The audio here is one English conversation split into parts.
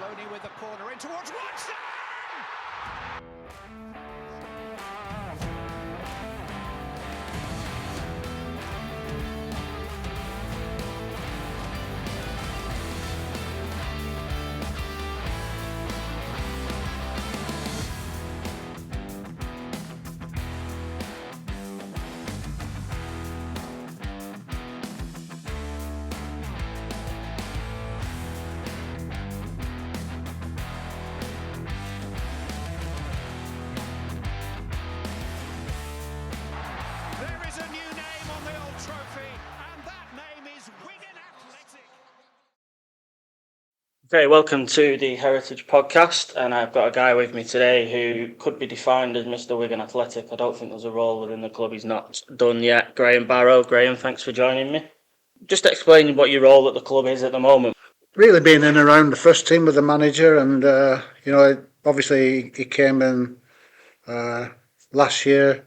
Maloney with the corner in towards Watson! A new name on the old trophy, and that name is Wigan Athletic. Okay, welcome to the Heritage Podcast, and I've got a guy with me today who could be defined as Mr. Wigan Athletic. I don't think there's a role within the club he's not done yet. Graham Barrow. Graham, thanks for joining me. Just explain what your role at the club is at the moment. Really being in and around the first team with the manager, and obviously he came in last year.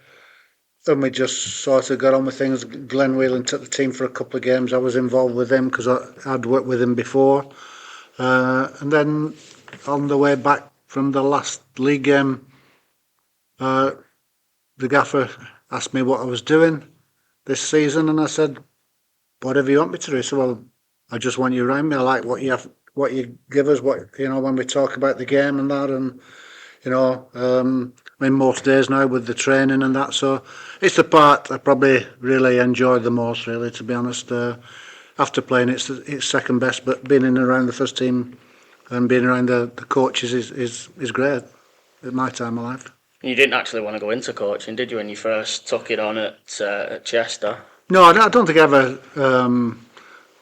Then we just sort of got on with things. Glenn Whelan took the team for a couple of games. I was involved with him because I'd worked with him before. And then on the way back from the last league game, the gaffer asked me what I was doing this season, and I said, whatever you want me to do. He said, well, I just want you around me. I like what you give us, when we talk about the game and that, and most days now with the training and that. So it's the part I probably really enjoy the most, really, to be honest. After playing, it's second best, but being in and around the first team and being around the coaches is great at my time of life. You didn't actually want to go into coaching, did you, when you first took it on at Chester? No, I don't think I ever,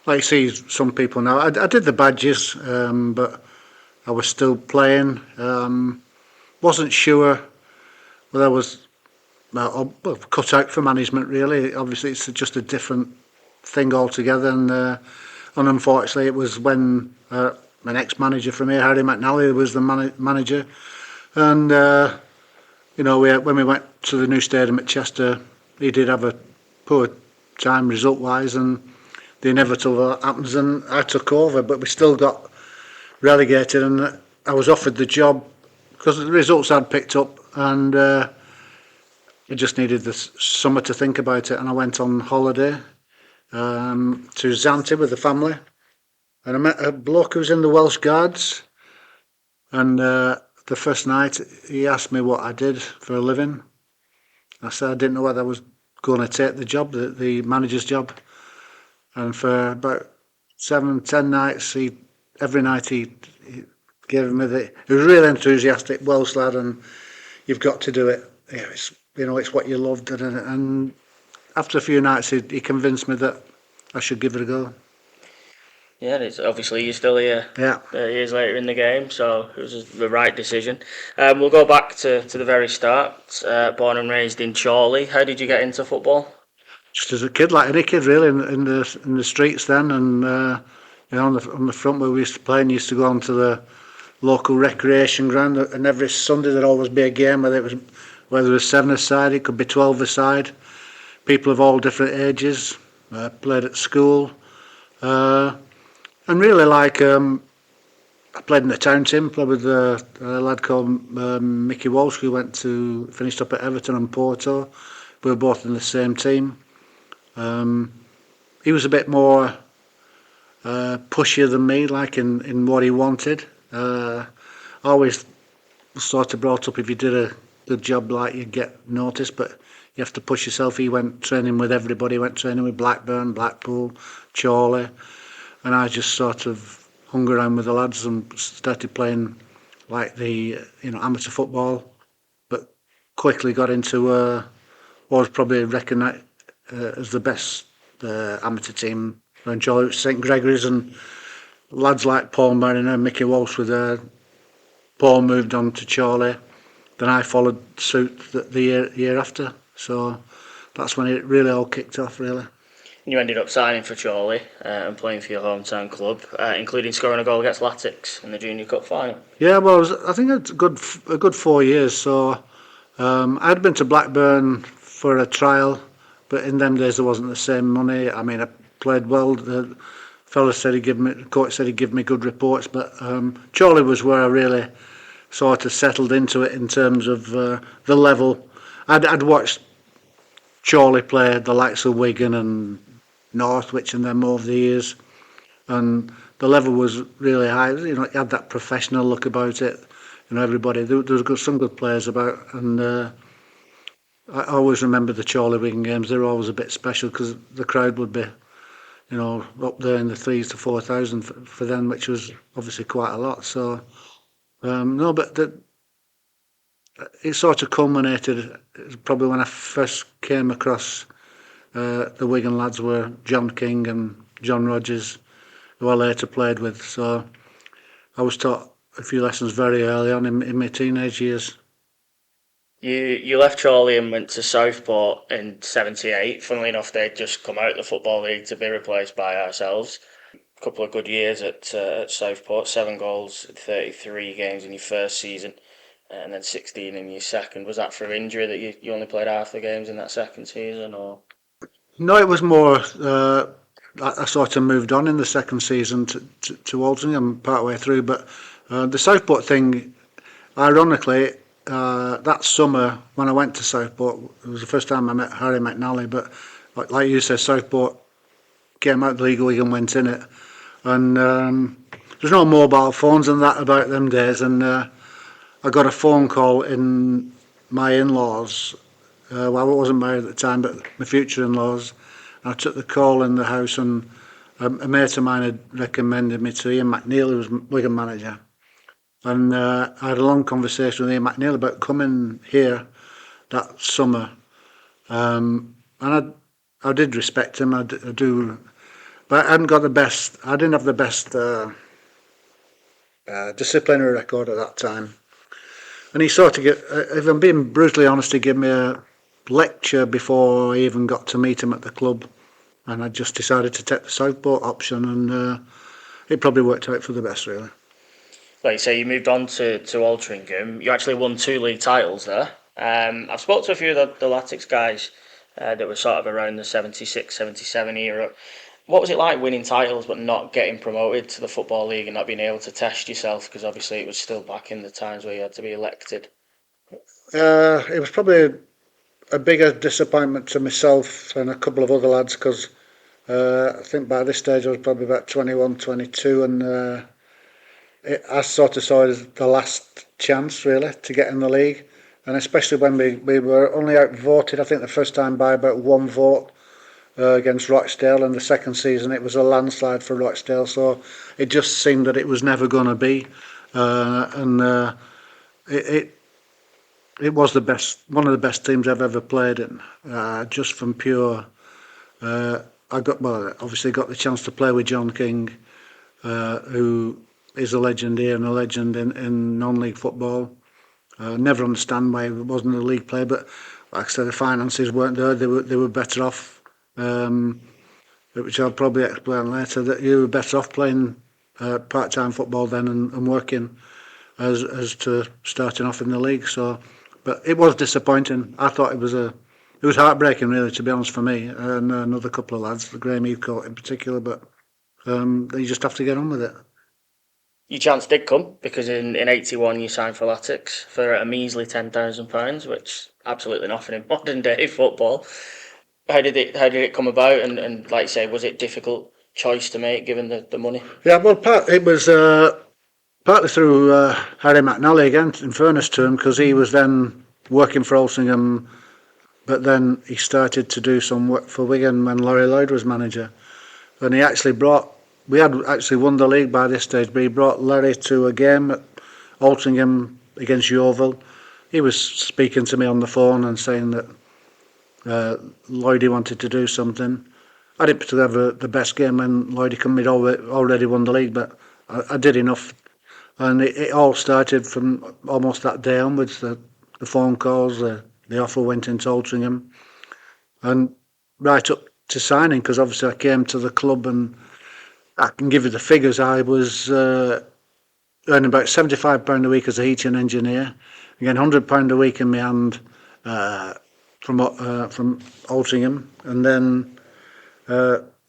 like you see some people now. I did the badges, but I was still playing. Wasn't sure whether I was cut out for management, really. Obviously, it's just a different thing altogether. And unfortunately, it was when an ex-manager from here, Harry McNally, was the manager. And, when we went to the new stadium at Chester, he did have a poor time result-wise, and the inevitable happens, and I took over. But we still got relegated, and I was offered the job because the results had picked up, and I just needed the summer to think about it. And I went on holiday to Zante with the family, and I met a bloke who was in the Welsh Guards, and the first night he asked me what I did for a living. I said I didn't know whether I was going to take the job, the manager's job, and for about 7-10 nights, every night he gave me he was really enthusiastic Welsh lad, and you've got to do it. It's what you loved, and after a few nights, he convinced me that I should give it a go. Yeah, it's obviously you're still here. Yeah. Years later in the game, so it was the right decision. We'll go back to the very start. Born and raised in Chorley. How did you get into football? Just as a kid, like any kid, really, in the streets then, and on the front where we used to play, and used to go on to the local recreation ground, and every Sunday there'd always be a game, whether it was 7-a-side, it could be 12-a-side. People of all different ages played at school, and really I played in the town team. Played with a lad called Mickey Walsh, who finished up at Everton and Porto. We were both in the same team. He was a bit more pushier than me, like in what he wanted. Always sort of brought up, if you did a good job, like you'd get noticed, but you have to push yourself. He went training with everybody. He went training with Blackburn, Blackpool, Chorley, and I just sort of hung around with the lads and started playing like the amateur football, but quickly got into what was probably recognised as the best amateur team in Chorley, St Gregory's, and lads like Paul Mariner and Mickey Walsh were there. Paul moved on to Chorley, then I followed suit the year after. So that's when it really all kicked off, really. You ended up signing for Chorley and playing for your hometown club, including scoring a goal against Latics in the Junior Cup final. Yeah, well, I think it's a good 4 years. So I'd been to Blackburn for a trial, but in them days there wasn't the same money. I mean, I played well. coach said he'd give me good reports, but Chorley was where I really sort of settled into it in terms of the level. I'd watched Chorley play the likes of Wigan and Northwich and them over the years, and the level was really high. You know, it had that professional look about it. You know, everybody, there was some good players about, and I always remember the Chorley Wigan games. They were always a bit special because the crowd would be, you know, up there in the 3,000 to 4,000 for them, which was obviously quite a lot. So no, but it sort of culminated probably when I first came across the Wigan lads were John King and John Rogers, who I later played with. So I was taught a few lessons very early on in my teenage years. You left Chorley and went to Southport in '78. Funnily enough, they'd just come out of the Football League to be replaced by ourselves. A couple of good years at Southport, 7 goals, 33 games in your first season, and then 16 in your second. Was that through injury that you only played half the games in that second season, or? No, it was more. I sort of moved on in the second season to Altrincham partway through, but the Southport thing, ironically, that summer when I went to Southport, it was the first time I met Harry McNally. But like you said, Southport came out of the league, Wigan went in it, and there's no mobile phones and that about them days. And I got a phone call in my in-laws. Well, I wasn't married at the time, but my future in-laws. I took the call in the house, and a mate of mine had recommended me to Ian McNeil, who was Wigan manager. And I had a long conversation with Ian McNeil about coming here that summer. And I did respect him, I do, but I hadn't got the best. I didn't have the best disciplinary record at that time. And he sort of, if I'm being brutally honest, he gave me a lecture before I even got to meet him at the club, and I just decided to take the Southport option, and it probably worked out for the best, really. Like you say, you moved on to Altrincham. You actually won 2 league titles there. I've spoke to a few of the Latics guys that were sort of around the 76, 77 era. What was it like winning titles but not getting promoted to the Football League and not being able to test yourself? Because obviously it was still back in the times where you had to be elected. It was probably a bigger disappointment to myself and a couple of other lads, because I think by this stage I was probably about 21, 22, and I sort of saw it as the last chance really to get in the league, and especially when we were only outvoted, I think the first time by about 1 vote against Rochdale, and the second season it was a landslide for Rochdale, so it just seemed that it was never going to be, and it was one of the best teams I've ever played in, just from pure. Obviously got the chance to play with John King, who is a legend here and a legend in non-league football. Never understand why he wasn't a league player, but like I said, the finances weren't there. They were better off, which I'll probably explain later. That you were better off playing part-time football then and working as to starting off in the league. So, but it was disappointing. I thought it was heartbreaking, really, to be honest, for me and another couple of lads, the Graham Heathcote in particular. But you just have to get on with it. Your chance did come, because in 81 you signed for Latics for a measly £10,000, which absolutely nothing in modern day football. How did it come about, and like you say, was it a difficult choice to make given the money? Yeah, well, it was partly through Harry McNally again, in fairness to him, because he was then working for Altrincham, but then he started to do some work for Wigan when Laurie Lloyd was manager, and he actually we had actually won the league by this stage, but he brought Larry to a game at Altrincham against Yeovil. He was speaking to me on the phone and saying that Lloydie wanted to do something. I didn't particularly have the best game when Lloydie come. He'd already won the league, but I did enough. And it all started from almost that day onwards. The phone calls, the offer went into Altrincham, and right up to signing, because obviously I came to the club, and I can give you the figures. I was earning about £75 a week as a heating engineer, again £100 a week in my hand from Altrincham, and then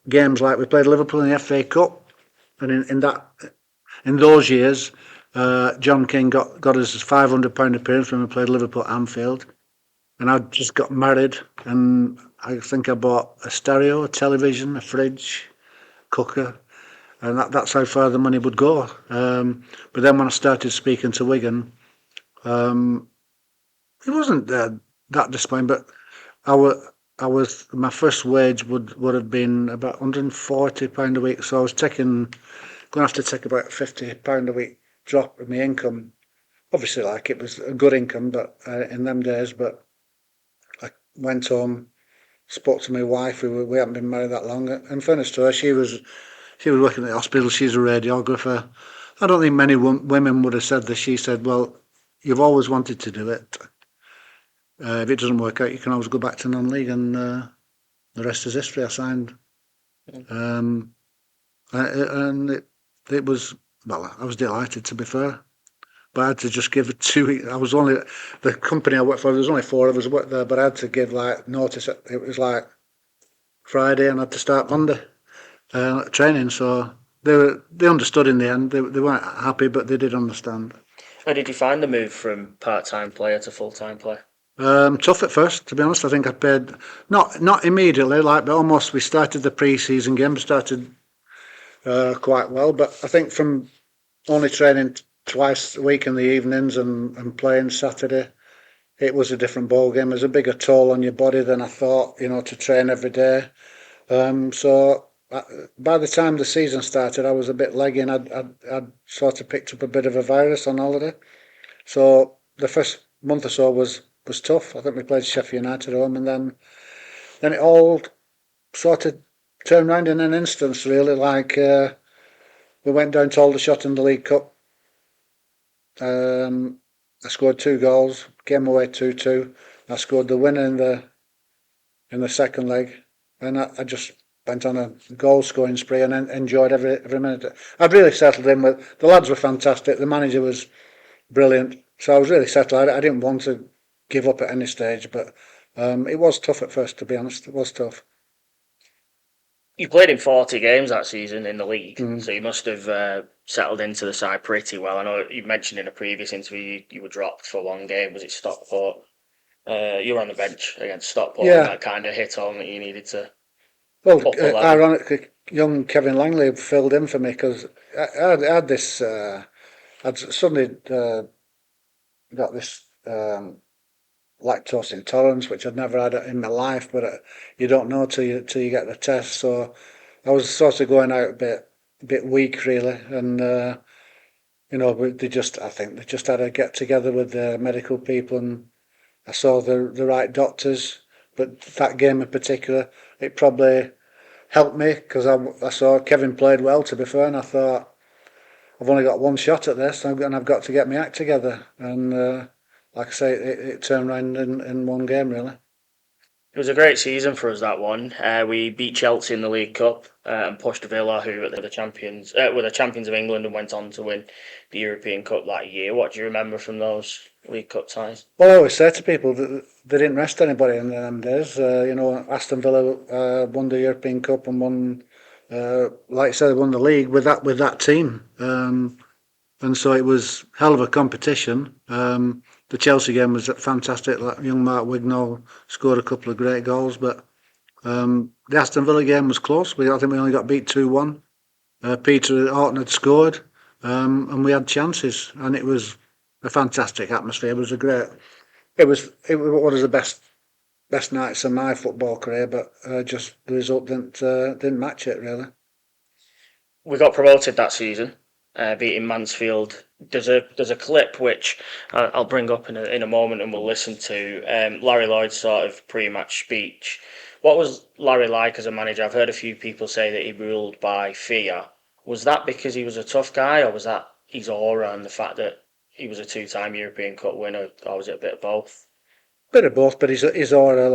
games like we played Liverpool in the FA Cup, and in those years, John King got us £500 appearance when we played Liverpool at Anfield, and I just got married, and I think I bought a stereo, a television, a fridge, cooker, and that's how far the money would go. But then when I started speaking to Wigan, it wasn't that disappointing, but I was my first wage would have been about £140 a week, so I was going to have to take about £50 a week drop in my income. Obviously, like it was a good income, but in them days. But I went home, spoke to my wife. We hadn't been married that long, and finished her. She was working at the hospital. She's a radiographer. I don't think many women would have said this. She said, "Well, you've always wanted to do it. If it doesn't work out, you can always go back to non-league." And the rest is history. I signed, and it was, well, I was delighted, to be fair. But I had to just give it 2 weeks. The company I worked for, there was only 4 of us worked there, but I had to give like notice. It was like Friday, and I had to start Monday training. So they understood in the end. They weren't happy, but they did understand. How did you find the move from part-time player to full-time player? Tough at first, to be honest. I think I paid not immediately, but almost. We started the pre-season game, started quite well, but I think from only training twice a week in the evenings and playing Saturday, it was a different ball game. It was a bigger toll on your body than I thought, to train every day. So by the time the season started, I was a bit lagging. I'd sort of picked up a bit of a virus on holiday. So the first month or so was tough. I think we played Sheffield United at home, and then it all sort of turned around in an instant, really. We went down to Aldershot in the League Cup. I scored 2 goals, came away 2-2. I scored the winner in the second leg, and I just went on a goal scoring spree and enjoyed every minute. I'd really settled in with the lads. Were fantastic. The manager was brilliant, so I was really settled. I didn't want to give up at any stage, but it was tough at first, to be honest. It was tough. You played in 40 games that season in the league, so you must have settled into the side pretty well. I know you mentioned in a previous interview you were dropped for 1 game. Was it Stockport? You were on the bench against Stockport, and that kind of hit home that you needed to. Well, ironically, young Kevin Langley filled in for me because I had this. I'd suddenly got this lactose intolerance, which I'd never had in my life, but you don't know till you get the test. So I was sort of going out a bit weak, really, and I think they just had to get together with the medical people, and I saw the right doctors. But that game in particular, it probably helped me because I saw Kevin played well, to be fair, and I thought, I've only got 1 shot at this, and I've got to get my act together. And like I say, it turned around in 1 game, really. It was a great season for us, that one. We beat Chelsea in the League Cup and pushed Villa, who were the champions of England, and went on to win the European Cup that year. What do you remember from those League Cup ties? Well, I always say to people that they didn't rest anybody in them days. Aston Villa won the European Cup and won, like I said, won the league with that team. And so it was hell of a competition. The Chelsea game was fantastic. Young Mark Wignall scored a couple of great goals, but the Aston Villa game was close. I think we only got beat 2-1. Peter Horton had scored, and we had chances, and it was a fantastic atmosphere. It was It was one of the best nights of my football career, but just the result didn't match it, really. We got promoted that season, beating Mansfield. There's a clip which I'll bring up in a moment, and we'll listen to Larry Lloyd's sort of pre-match speech. What was Larry like as a manager? I've heard a few people say that he ruled by fear. Was that because he was a tough guy, or was that his aura and the fact that he was a 2-time European Cup winner, or was it a bit of both? Bit of both, but his aura,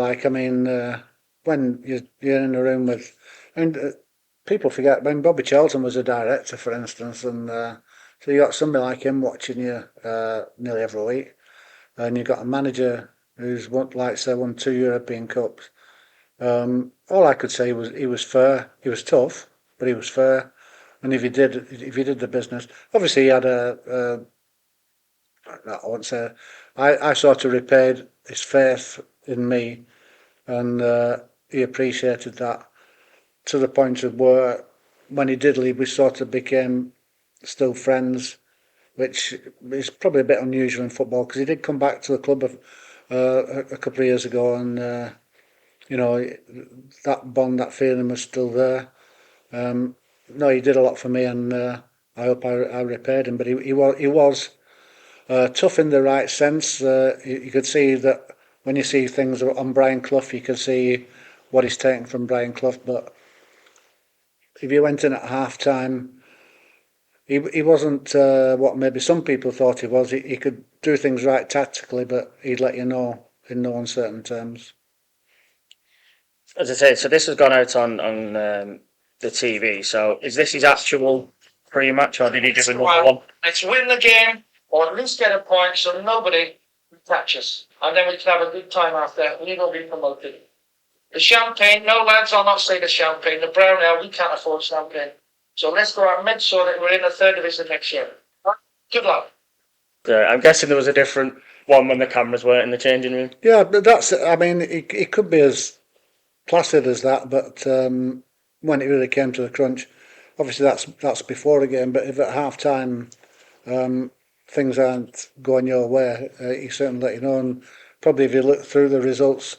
when you're in a room with, and people forget, when Bobby Charlton was a director, for instance, and so you got somebody like him watching you nearly every week, and you've got a manager who's won 2 European Cups. All I could say was he was fair. He was tough, but he was fair. And if he did the business, obviously he had I won't say, I sort of repaid his faith in me, and he appreciated that to the point of where when he did leave, we sort of became still friends, which is probably a bit unusual in football because he did come back to the club a couple of years ago, and you know that bond, that feeling was still there. No, he did a lot for me, and I hope I repaid him. But he was tough in the right sense. You could see that when you see things on Brian Clough, you could see what he's taken from Brian Clough. But if you went in at half time, he wasn't what maybe some people thought he was. He could do things right tactically, but he'd let you know in no uncertain terms. As I say, so this has gone out on the TV. So is this his actual pre-match, or did he do another one? Let's win the game, or at least get a point, so nobody catches, and then we can have a good time after. We will be promoted. The champagne, no lads, I'll not say the champagne. The brown ale, we can't afford champagne. So let's go out and make sure that we're in the third division next year. Good luck. I'm guessing there was a different one when the cameras weren't in the changing room. Yeah, but that's. I mean, it could be as placid as that, but when it really came to the crunch, obviously that's before the game. But if at half time things aren't going your way, he certainly let you know. And probably if you look through the results,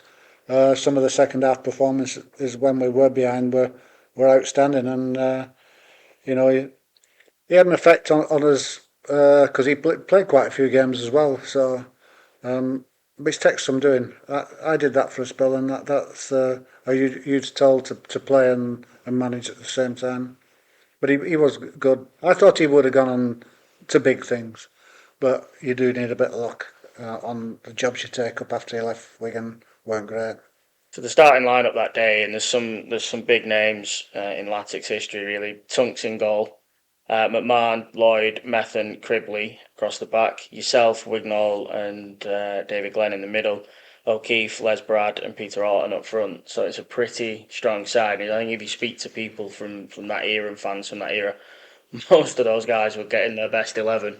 some of the second half performances when we were behind were outstanding, and you know he had an effect on us because he played quite a few games as well. So. Which takes some doing. I did that for a spell, and that's you're told to play and manage at the same time. But he was good. I thought he would have gone on to big things, but you do need a bit of luck on the jobs you take up after you left Wigan weren't great. So the starting lineup that day, and there's some big names in Latic's history really. Tunks in goal. McMahon, Lloyd, Methan, Cribley across the back, yourself, Wignall and David Glenn in the middle, O'Keefe, Les Brad and Peter Orton up front. So it's a pretty strong side. I think if you speak to people from that era and fans from that era, most of those guys were getting their best 11.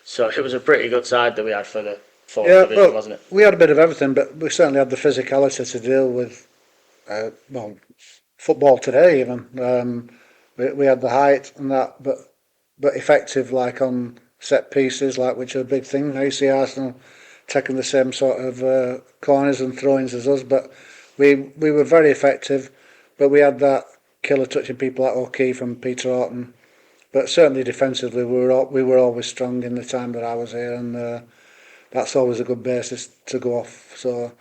So it was a pretty good side that we had for the fourth division, wasn't it? We had a bit of everything, but we certainly had the physicality to deal with football today even. We had the height and that, but effective like on set pieces, like which are a big thing. Now you see Arsenal taking the same sort of corners and throw-ins as us, but we were very effective. But we had that killer touching people like O'Keefe and Peter Orton. But certainly defensively, we were always strong in the time that I was here, and that's always a good basis to go off. So,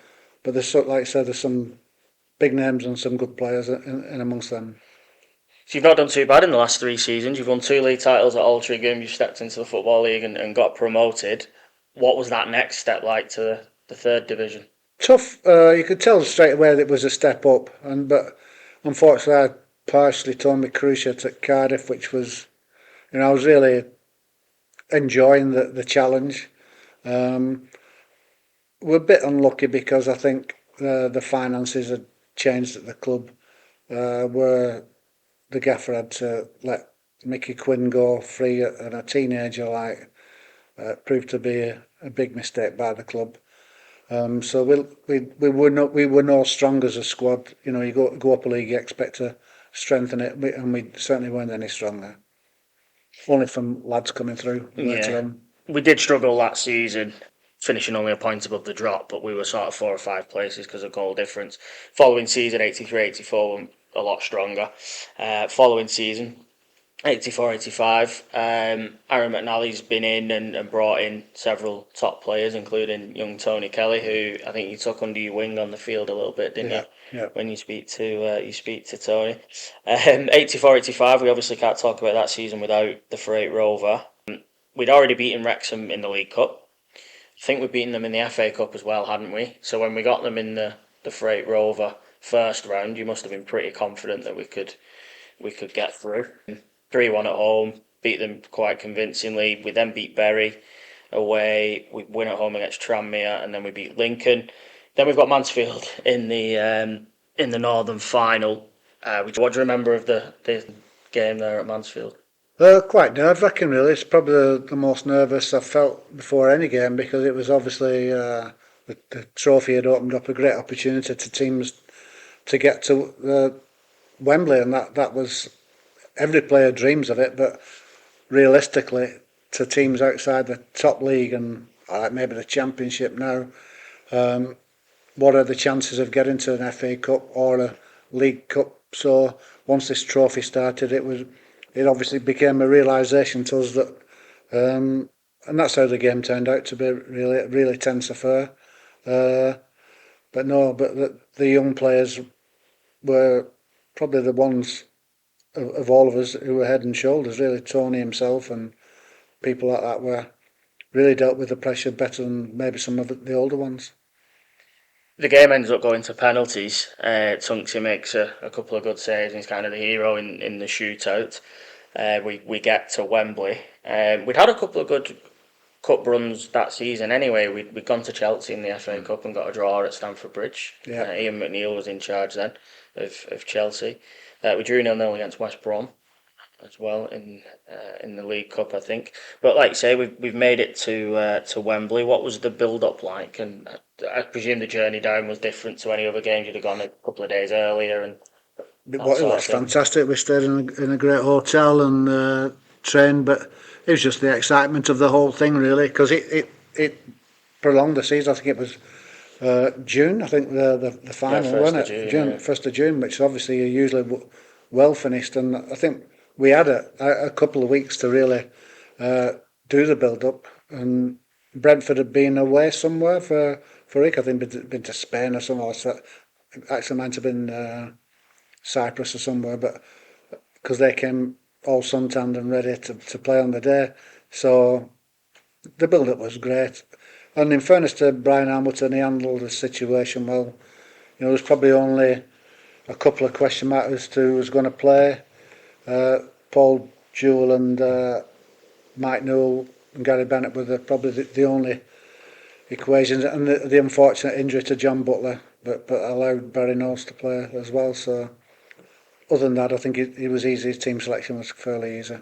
but there's like I said, there's some big names and some good players in amongst them. So you've not done too bad in the last 3 seasons. You've won 2 league titles at Altrincham. You've stepped into the Football League and got promoted. What was that next step like to the third division? Tough. You could tell straight away that it was a step up, but unfortunately, I partially tore my cruciate at Cardiff, which was, I was really enjoying the challenge. We're a bit unlucky because I think the finances had changed at the club, where the gaffer had to let Mickey Quinn go free and a teenager proved to be a big mistake by the club. So we were no strong as a squad. You go up a league, you expect to strengthen it, and we certainly weren't any stronger. Only from lads coming through later on. We did struggle that season, finishing only a point above the drop, but we were sort of 4 or 5 places because of goal difference. Following season, 83-84, were a lot stronger. Following season, 84-85, Aaron McNally's been in and brought in several top players, including young Tony Kelly, who I think you took under your wing on the field a little bit, didn't you? Yeah. When you speak to Tony. 84-85, we obviously can't talk about that season without the Freight Rover. We'd already beaten Wrexham in the League Cup. I think we'd beaten them in the FA Cup as well, hadn't we? So when we got them in the Freight Rover first round, you must have been pretty confident that we could get through. 3-1 at home, beat them quite convincingly. We then beat Bury away. We win at home against Tranmere, and then we beat Lincoln. Then we've got Mansfield in the in the Northern final. What do you remember of the game there at Mansfield? Quite nerve-wracking, really. It's probably the most nervous I've felt before any game, because it was obviously the trophy had opened up a great opportunity to teams to get to Wembley, and that was, every player dreams of it, but realistically, to teams outside the top league and maybe the Championship now, what are the chances of getting to an FA Cup or a League Cup? So once this trophy started, it obviously became a realisation to us that, and that's how the game turned out to be, really tense affair. But the young players were probably the ones of all of us who were head and shoulders, really. Tony himself and people like that were really dealt with the pressure better than maybe some of the older ones. The game ends up going to penalties. Tunksy makes a couple of good saves, and he's kind of the hero in the shootout. We get to Wembley. We'd had a couple of good cup runs that season anyway. We'd gone to Chelsea in the FA Cup and got a draw at Stamford Bridge. Yeah. Ian McNeil was in charge then of Chelsea. We drew 0-0 against West Brom as well in the League Cup, I think. But like you say, we've made it to Wembley. What was the build-up like? And I presume the journey down was different to any other games. You'd have gone a couple of days earlier. And it was fantastic. We stayed in a great hotel and trained, but it was just the excitement of the whole thing, really, because it prolonged the season. I think it was June. I think the final, wasn't it? June, 1st of June, which obviously are usually well finished. And I think we had a couple of weeks to really do the build-up. And Brentford had been away somewhere for a week. I think been to Spain or somewhere. So actually, might have been Cyprus or somewhere, but because they came all suntanned and ready to play on the day. So the build-up was great. And in fairness to Brian Hamilton, he handled the situation well. There's probably only a couple of question marks as to who's going to play. Paul Jewell and Mike Newell and Gary Bennett were probably the only equations, and the unfortunate injury to John Butler, but allowed Barry Knowles to play as well. So other than that, I think it was easy. His team selection was fairly easy.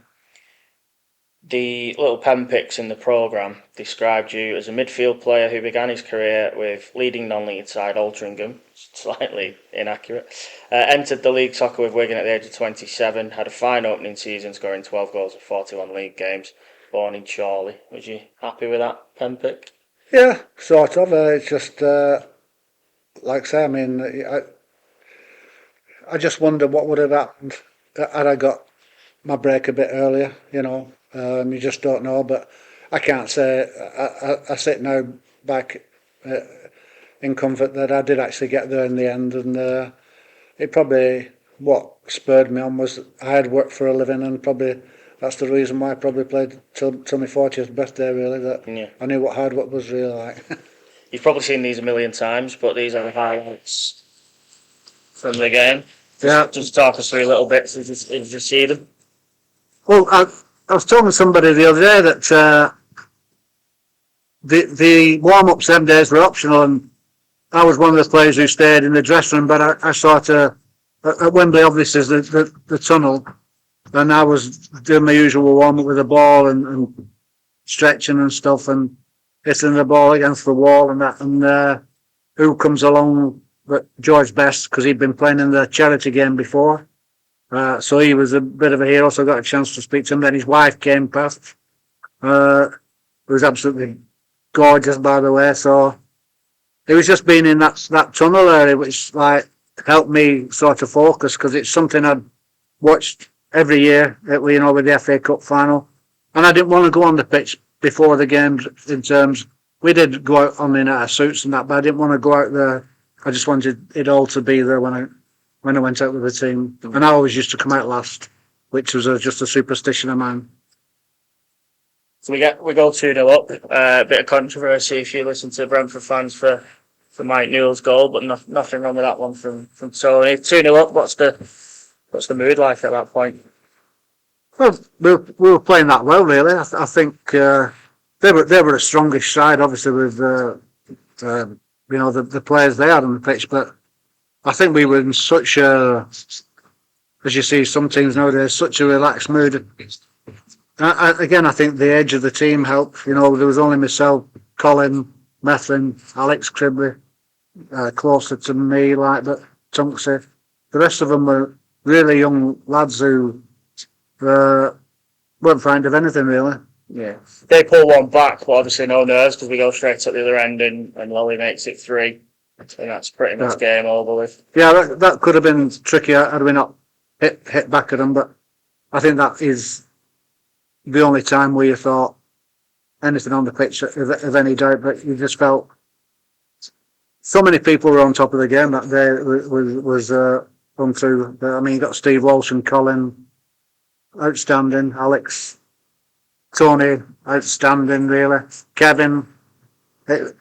The little pen picks in the programme described you as a midfield player who began his career with leading non-league side Altrincham, slightly inaccurate, entered the league soccer with Wigan at the age of 27, had a fine opening season scoring 12 goals in 41 league games, born in Chorley. Was you happy with that pen pick? Yeah, sort of. It's just, like I say, I mean, I just wonder what would have happened had I got my break a bit earlier, you just don't know, but I can't say. I sit now back in comfort that I did actually get there in the end, and it probably, what spurred me on was I had worked for a living, and probably that's the reason why I probably played till my 40th birthday, really, that I knew what hard work was really like. You've probably seen these a million times, but these are the highlights from the game. Just talk us through a little bit if you see them. Well, I was talking to somebody the other day that the warm-ups them days were optional, and I was one of the players who stayed in the dressing room, but I sort of, at Wembley obviously is the tunnel, and I was doing my usual warm-up with the ball and stretching and stuff and hitting the ball against the wall and that, and who comes along but George Best, because he'd been playing in the charity game before. So he was a bit of a hero, so I got a chance to speak to him. Then his wife came past. It was absolutely gorgeous, by the way. So it was just being in that tunnel area which helped me sort of focus, because it's something I'd watched every year, with the FA Cup final. And I didn't want to go on the pitch before the games. In terms, we did go out in our suits and that, but I didn't want to go out there. I just wanted it all to be there when I went out with the team. And I always used to come out last, which was just a superstition of mine. So we go 2-0 up. A bit of controversy if you listen to Brentford fans for Mike Newell's goal, but nothing wrong with that one from Tony. 2-0 up. What's the mood like at that point? Well, we were playing that well, really. I think they were a strongish side, obviously, with the players they had on the pitch, but I think we were in such a, as you see some teams nowadays, such a relaxed mood. Again, I think the age of the team helped. You know, there was only myself, Colin, Methlin, Alex Cribley, closer to me, like that, Tunksy. The rest of them were really young lads who weren't frightened of anything, really. Yeah. They pull one back, but obviously no nerves because we go straight at the other end and Lolly makes it 3. And that's pretty much game over with. Yeah, that could have been trickier had we not hit back at them, but I think that is the only time where you thought anything on the pitch of any doubt, but you just felt so many people were on top of the game that day was run through. I mean, you got Steve Walsh and Colin, outstanding. Alex, Tony, outstanding, really. Kevin, you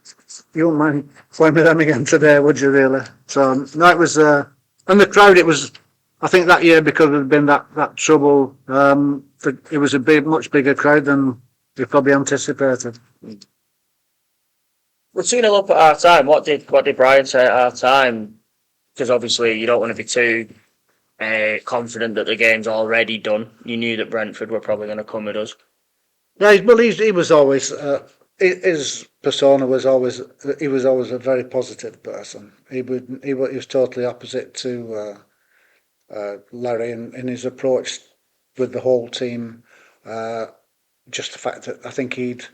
wouldn't mind playing with them again today, would you, really? So, no, it was, and the crowd, it was, I think that year, because there had been that trouble, it was a much bigger crowd than we probably anticipated. We're 2-0 up at half time. What did Brian say at half time? Because obviously you don't want to be too confident that the game's already done. You knew that Brentford were probably going to come at us. Yeah, well, he was always his persona was always a very positive person. He was totally opposite to Larry in his approach with the whole team. Just the fact that I think he'd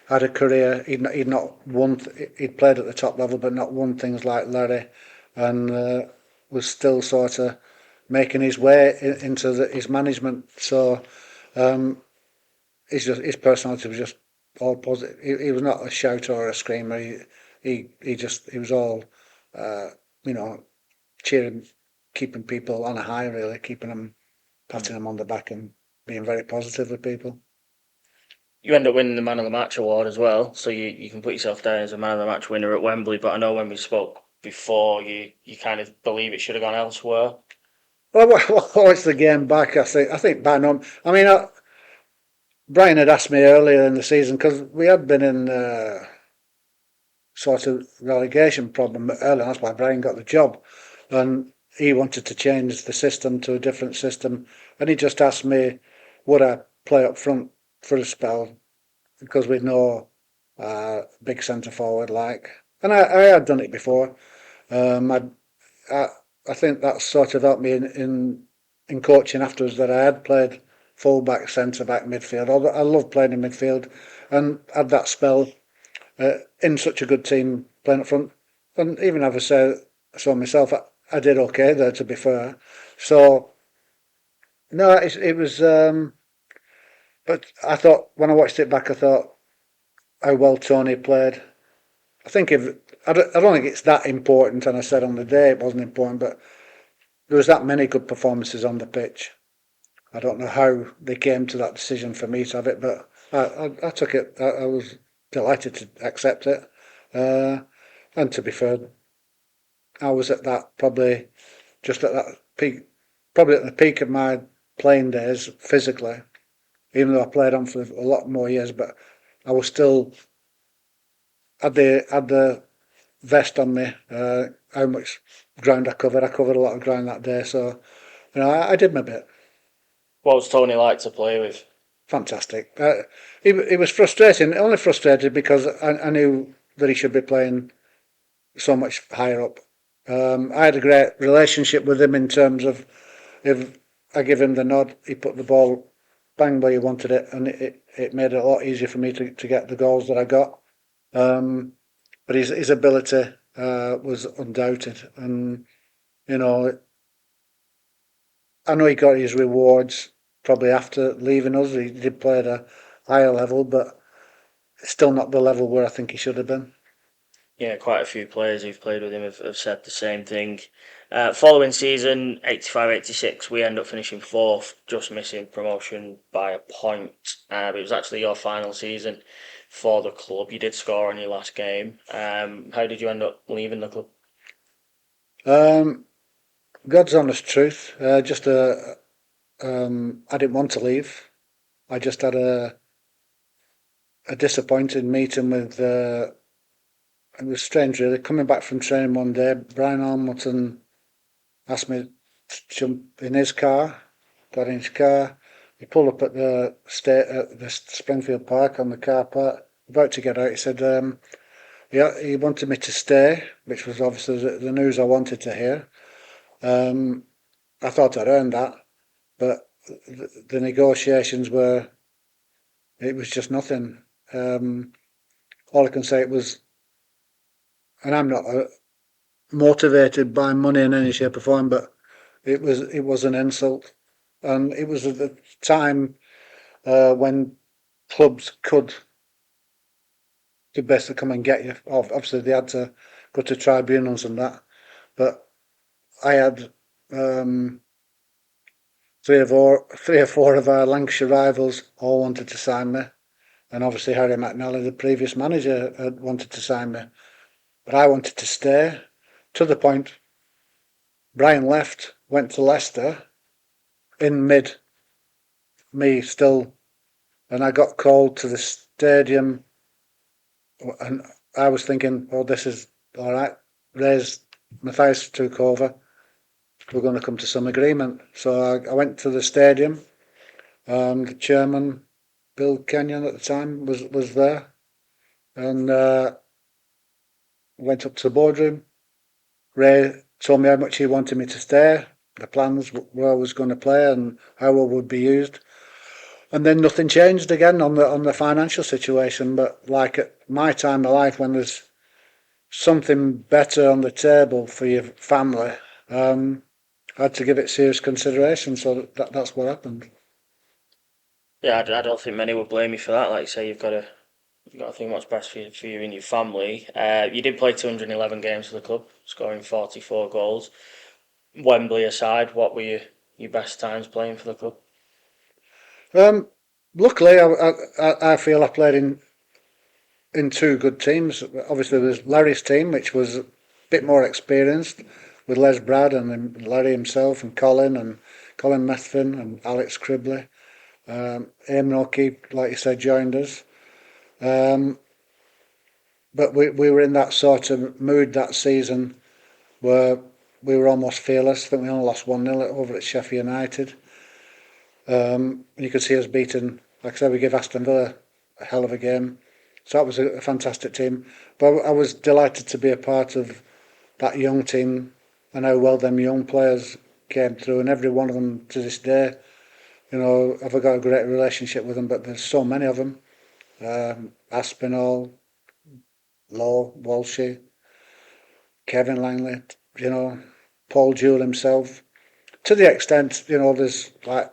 had a career, he'd played at the top level, but not won things like Larry, and was still sort of making his way into his management. So his personality was just all positive. He was not a shouter or a screamer. He was all cheering, keeping people on a high, really, patting them on the back and being very positive with people. You end up winning the Man of the Match award as well, so you can put yourself down as a Man of the Match winner at Wembley, but I know when we spoke before, you kind of believe it should have gone elsewhere. Well, it's the game back, I think bang on. I mean, Brian had asked me earlier in the season, because we had been in sort of relegation problem earlier, that's why Brian got the job, and he wanted to change the system to a different system, and he just asked me, would I play up front for a spell, because we'd no big centre forward like, and I had done it before. I think that sort of helped me in coaching afterwards, that I had played full back, centre back, midfield. I love playing in midfield, and had that spell in such a good team playing up front. And even if I say so myself, I did okay there, to be fair. So no, it was. But I thought, when I watched it back, I thought how well Tony played. I don't think it's that important, and I said on the day it wasn't important, but there was that many good performances on the pitch. I don't know how they came to that decision for me to have it, but I took it. I was delighted to accept it. And to be fair, I was at that probably just at that peak, probably at the peak of my playing days physically. Even though I played on for a lot more years, but I was still had the vest on me. How much ground I covered a lot of ground that day, so I did my bit. What was Tony like to play with? Fantastic. He was frustrating, only frustrated because I knew that he should be playing so much higher up. I had a great relationship with him in terms of, if I give him the nod, he put the ball bang where he wanted it, and it made it a lot easier for me to get the goals that I got. But his ability was undoubted, and I know he got his rewards probably after leaving us. He did play at a higher level, but still not the level where I think he should have been. Yeah, quite a few players who've played with him have said the same thing. Following season, 85-86, we end up finishing 4th, just missing promotion by a point. But it was actually your final season for the club. You did score in your last game. How did you end up leaving the club? God's honest truth. I didn't want to leave. I just had a disappointing meeting with. It was strange, really. Coming back from training one day, Brian Hamilton asked me to jump in his car. Got in his car. He pulled up at the Springfield Park on the car park. About to get out, he said he wanted me to stay, which was obviously the news I wanted to hear. I thought I'd earned that, but the negotiations were, it was just nothing. All I can say it was, and I'm not motivated by money in any shape or form, but it was an insult, and it was at the time when clubs could basically come and get you. Obviously, they had to go to tribunals and that, but I had three or four of our Lancashire rivals all wanted to sign me, and obviously Harry McNally, the previous manager, had wanted to sign me, but I wanted to stay. To the point, Brian left, went to Leicester in mid me still, and I got called to the stadium, and I was thinking, oh, this is all right. Matthias took over. We're going to come to some agreement. So I went to the stadium. The chairman, Bill Kenyon at the time, was there, and went up to the boardroom. Ray told me how much he wanted me to stay, the plans, where I was going to play, and how I would be used. And then nothing changed again on the financial situation. But like at my time of life, when there's something better on the table for your family, I had to give it serious consideration. So that's what happened. Yeah, I don't think many would blame you for that. Like you say, you've got to think what's best for you and your family. You did play 211 games for the club, scoring 44 goals. Wembley aside, what were your best times playing for the club? Luckily, I feel I played in two good teams. Obviously, there's Larry's team, which was a bit more experienced, with Les Brad and Larry himself and Colin Methvin and Alex Cribley. Eamon O'Keefe, like you said, joined us. But we were in that sort of mood that season where we were almost fearless. I think we only lost 1-0 over at Sheffield United. You could see us beating, like I said, we gave Aston Villa a hell of a game. So that was a fantastic team. But I was delighted to be a part of that young team and how well them young players came through. And every one of them to this day, I've got a great relationship with them, but there's so many of them. Aspinall, Lowe, Walshy, Kevin Langley, Paul Jewell himself. To the extent, there's like,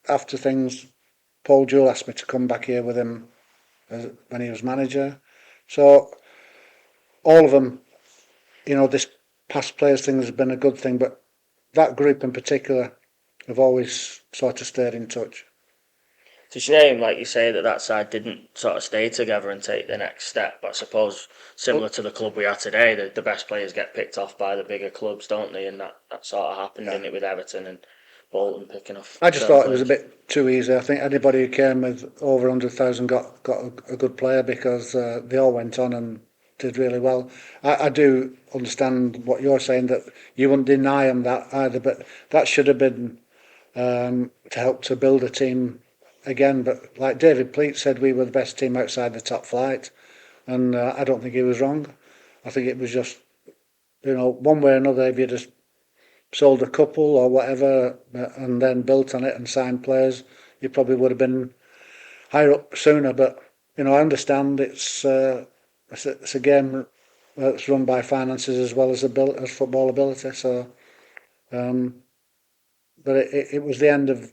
after things, Paul Jewell asked me to come back here with him when he was manager. So all of them, this past players thing has been a good thing, but that group in particular have always sort of stayed in touch. It's a shame, like you say, that side didn't sort of stay together and take the next step. But I suppose, similar to the club we are today, the best players get picked off by the bigger clubs, don't they? And that sort of happened, didn't it, with Everton and Bolton picking off. I just thought it was a bit too easy. I think anybody who came with over 100,000 got a good player, because they all went on and did really well. I do understand what you're saying, that you wouldn't deny them that either, but that should have been to help to build a team again. But like David Pleat said, we were the best team outside the top flight, and I don't think he was wrong. I think it was just, one way or another, if you just sold a couple or whatever and then built on it and signed players, you probably would have been higher up sooner. But I understand it's a game that's run by finances as well as football ability. So, but it was the end of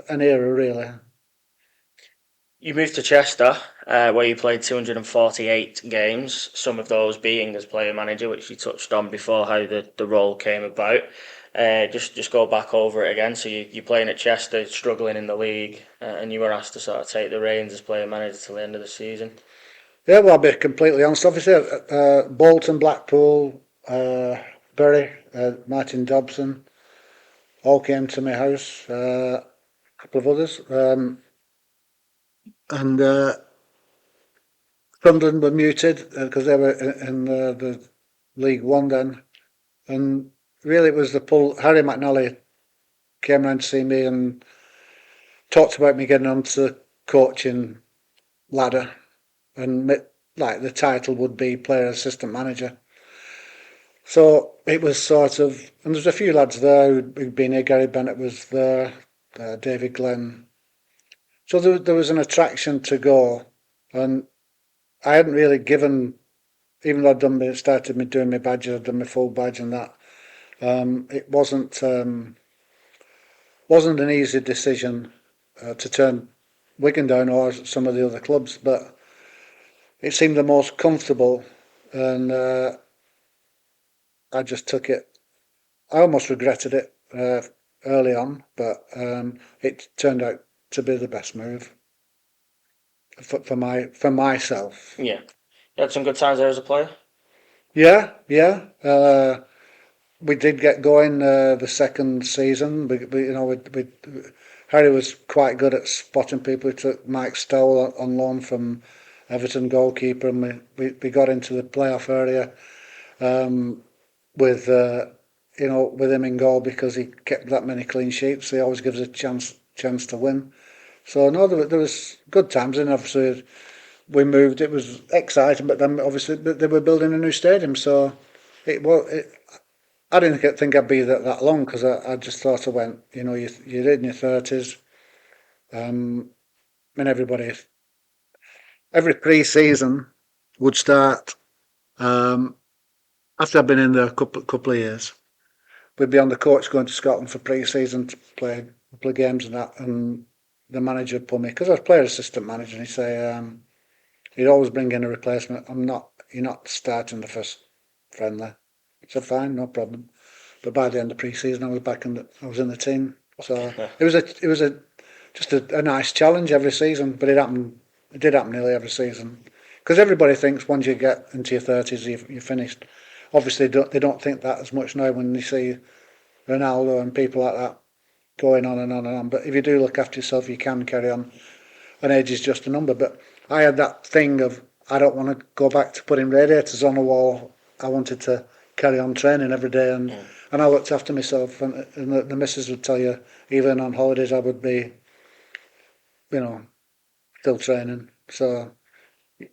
an era, really. You moved to Chester, where you played 248 games, some of those being as player manager, which you touched on before, how the role came about. Just go back over it again. So you're playing at Chester, struggling in the league, and you were asked to sort of take the reins as player manager till the end of the season. Yeah, well, I'll be completely honest. Obviously, Bolton, Blackpool, Bury, Martin Dobson, all came to my house. A couple of others. And Sunderland were muted because they were in the League One then. And really it was the pull. Harry McNally came round to see me and talked about me getting onto the coaching ladder, and like the title would be player assistant manager. So it was sort of, and there's a few lads there who'd been here. Gary Bennett was there, David Glenn. So there was an attraction to go, and I hadn't really given, even though started me doing my badges, I'd done my full badge and that. It wasn't an easy decision to turn Wigan down or some of the other clubs, but it seemed the most comfortable, and I just took it. I almost regretted it early on, but it turned out to be the best move for myself. Yeah. You had some good times there as a player? Yeah, yeah. We did get going the second season. Harry was quite good at spotting people. We took Mike Stowell on loan from Everton, goalkeeper, and we got into the playoff area with with him in goal because he kept that many clean sheets. He always gives a chance to win. So no, there was good times, and obviously we moved. It was exciting, but then obviously they were building a new stadium, so it was. I didn't think I'd be that long because I just thought I went. You're in your 30s. And every pre-season would start after I'd been in there a couple of years. We'd be on the coach going to Scotland for pre-season to play a couple of games and that, and the manager would pull me because I was player assistant manager, and he'd say he'd always bring in a replacement. You're not starting the first friendly. I said fine, no problem. But by the end of pre-season, I was in the team. So it was just a nice challenge every season. But it did happen nearly every season because everybody thinks once you get into your 30s, you're finished. Obviously, they don't think that as much now when they see Ronaldo and people like that going on and on and on. But if you do look after yourself, you can carry on. And age is just a number. But I had that thing of I don't want to go back to putting radiators on the wall. I wanted to carry on training every day, and I looked after myself. And the missus would tell you, even on holidays, I would be, still training. So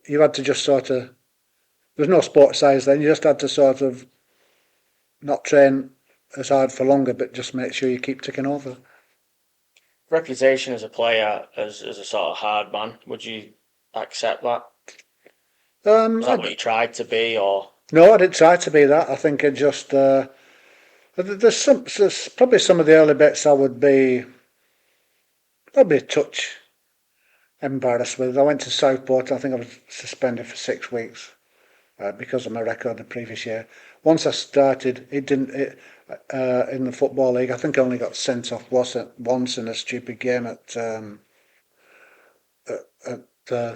you had to just sort of. There was no sports science then. You just had to sort of not train as hard for longer, but just make sure you keep ticking over. Reputation as a player, as a sort of hard man, would you accept that? Is that what you tried to be, or? No, I didn't try to be that. I think it just there's probably some of the early bits I would be probably a touch embarrassed with. I went to Southport. I think I was suspended for 6 weeks because of my record the previous year. Once I started, it didn't. In the football league, I think I only got sent off once in a stupid game at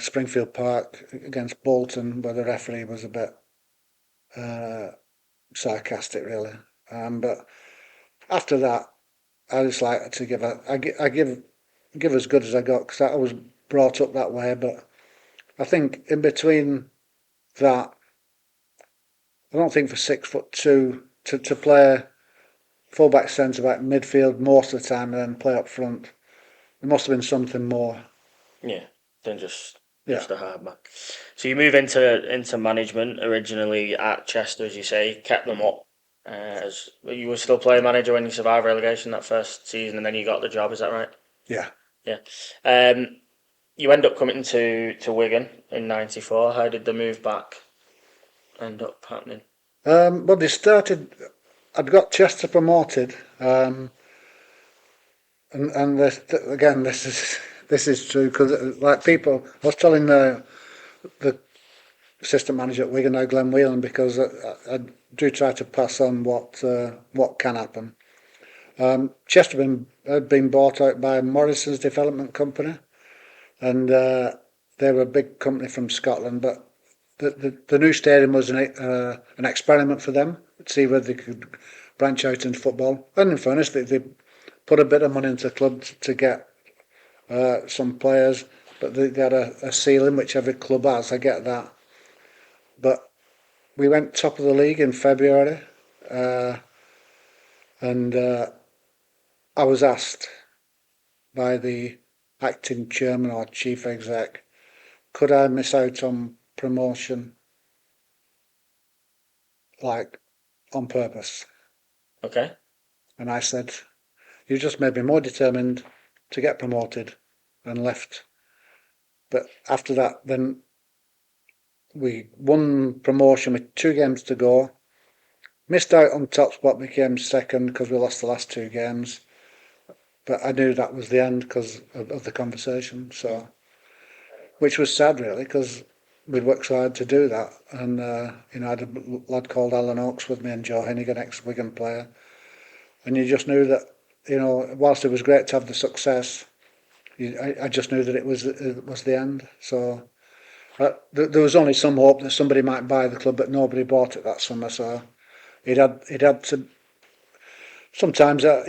Springfield Park against Bolton, where the referee was a bit sarcastic, really. But after that, I just like to give as good as I got because I was brought up that way. But I think in between that, I don't think for 6'2" to play fullback, centre back, midfield most of the time, and then play up front, there must have been something more. Yeah, than just a hard man. So you move into management originally at Chester, as you say, kept them up. As you were still player manager when you survived relegation that first season, and then you got the job. Is that right? Yeah. Yeah. You end up coming to Wigan in '94. How did the move back end up happening? Well, they started. I'd got Chester promoted, and again, this is true because like people, I was telling the assistant manager at Wigan now, Glenn Whelan, because I do try to pass on what can happen. Chester had been bought out by Morrison's development company, and they were a big company from Scotland, but the new stadium was an experiment for them to see whether they could branch out into football. And in fairness, they put a bit of money into the club to get some players, but they had a ceiling which every club has. I get that, but we went top of the league in February. And I was asked by the acting chairman or chief exec, could I miss out on promotion, like on purpose? Okay. And I said, you just made me more determined to get promoted, and left. But after that, then we won promotion with 2 games to go. Missed out on top spot, became second because we lost the last 2 games. But I knew that was the end because of the conversation. So, which was sad really, because we'd worked so hard to do that. And I had a lad called Alan Oakes with me, and Joe Hennigan, ex-Wigan player. And you just knew that, whilst it was great to have the success, I just knew that it was the end. So there was only some hope that somebody might buy the club, but nobody bought it that summer. So he'd had to. Sometimes I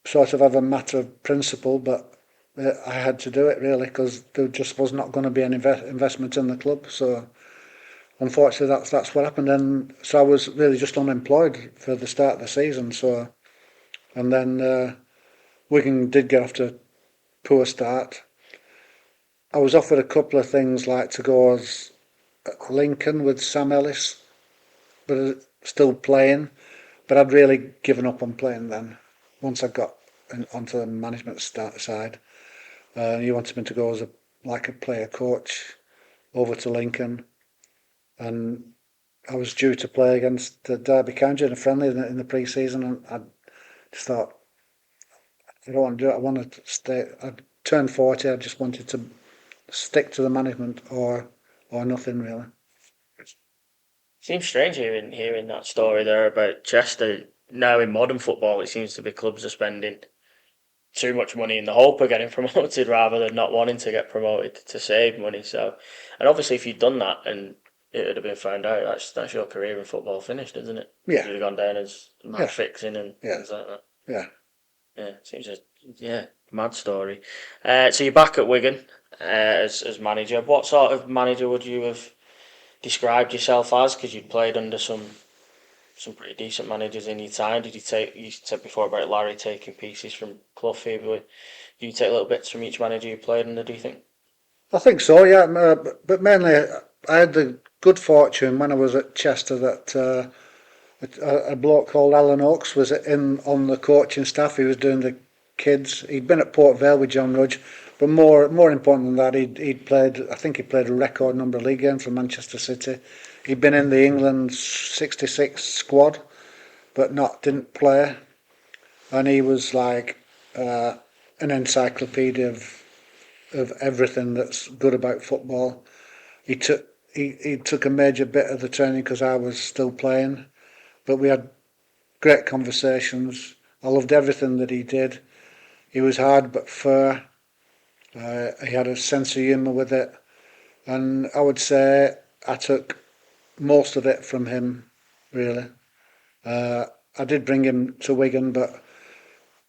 sort of have a matter of principle, but I had to do it really because there just was not going to be an investment in the club. So unfortunately, that's what happened. And so I was really just unemployed for the start of the season. So and then Wigan did get off to a poor start. I was offered a couple of things like to go as Lincoln with Sam Ellis, but still playing. But I'd really given up on playing then. Once I got onto the management side, he wanted me to go as a player coach over to Lincoln, and I was due to play against Derby County in a friendly in the pre-season, and I just thought, I don't want to do it. I wanted to stay. I'd turned 40. I just wanted to stick to the management or nothing really. Seems strange hearing that story there about Chester. Now in modern football, it seems to be clubs are spending too much money in the hope of getting promoted rather than not wanting to get promoted to save money. So, and obviously, if you'd done that and it would have been found out, that's your career in football finished, isn't it? Yeah. You'd have gone down as match fixing and Yeah. things like that. Yeah. Yeah, seems mad story. So you're back at Wigan as manager. What sort of manager would you have described yourself as? Because you'd played under some pretty decent managers in your time. You said before about Larry taking pieces from Clough. Do you take little bits from each manager you played under, do you think? I think so, yeah. But mainly, I had the good fortune when I was at Chester that a bloke called Alan Oakes was on the coaching staff. He was doing the kids. He'd been at Port Vale with John Rudge, but more important than that, he'd played. I think he played a record number of league games for Manchester City. He'd been in the England '66 squad, but didn't play. And he was like an encyclopedia of everything that's good about football. He took a major bit of the training because I was still playing, but we had great conversations. I loved everything that he did. He was hard but fair. He had a sense of humour with it, and I would say I took most of it from him, really. I did bring him to Wigan, but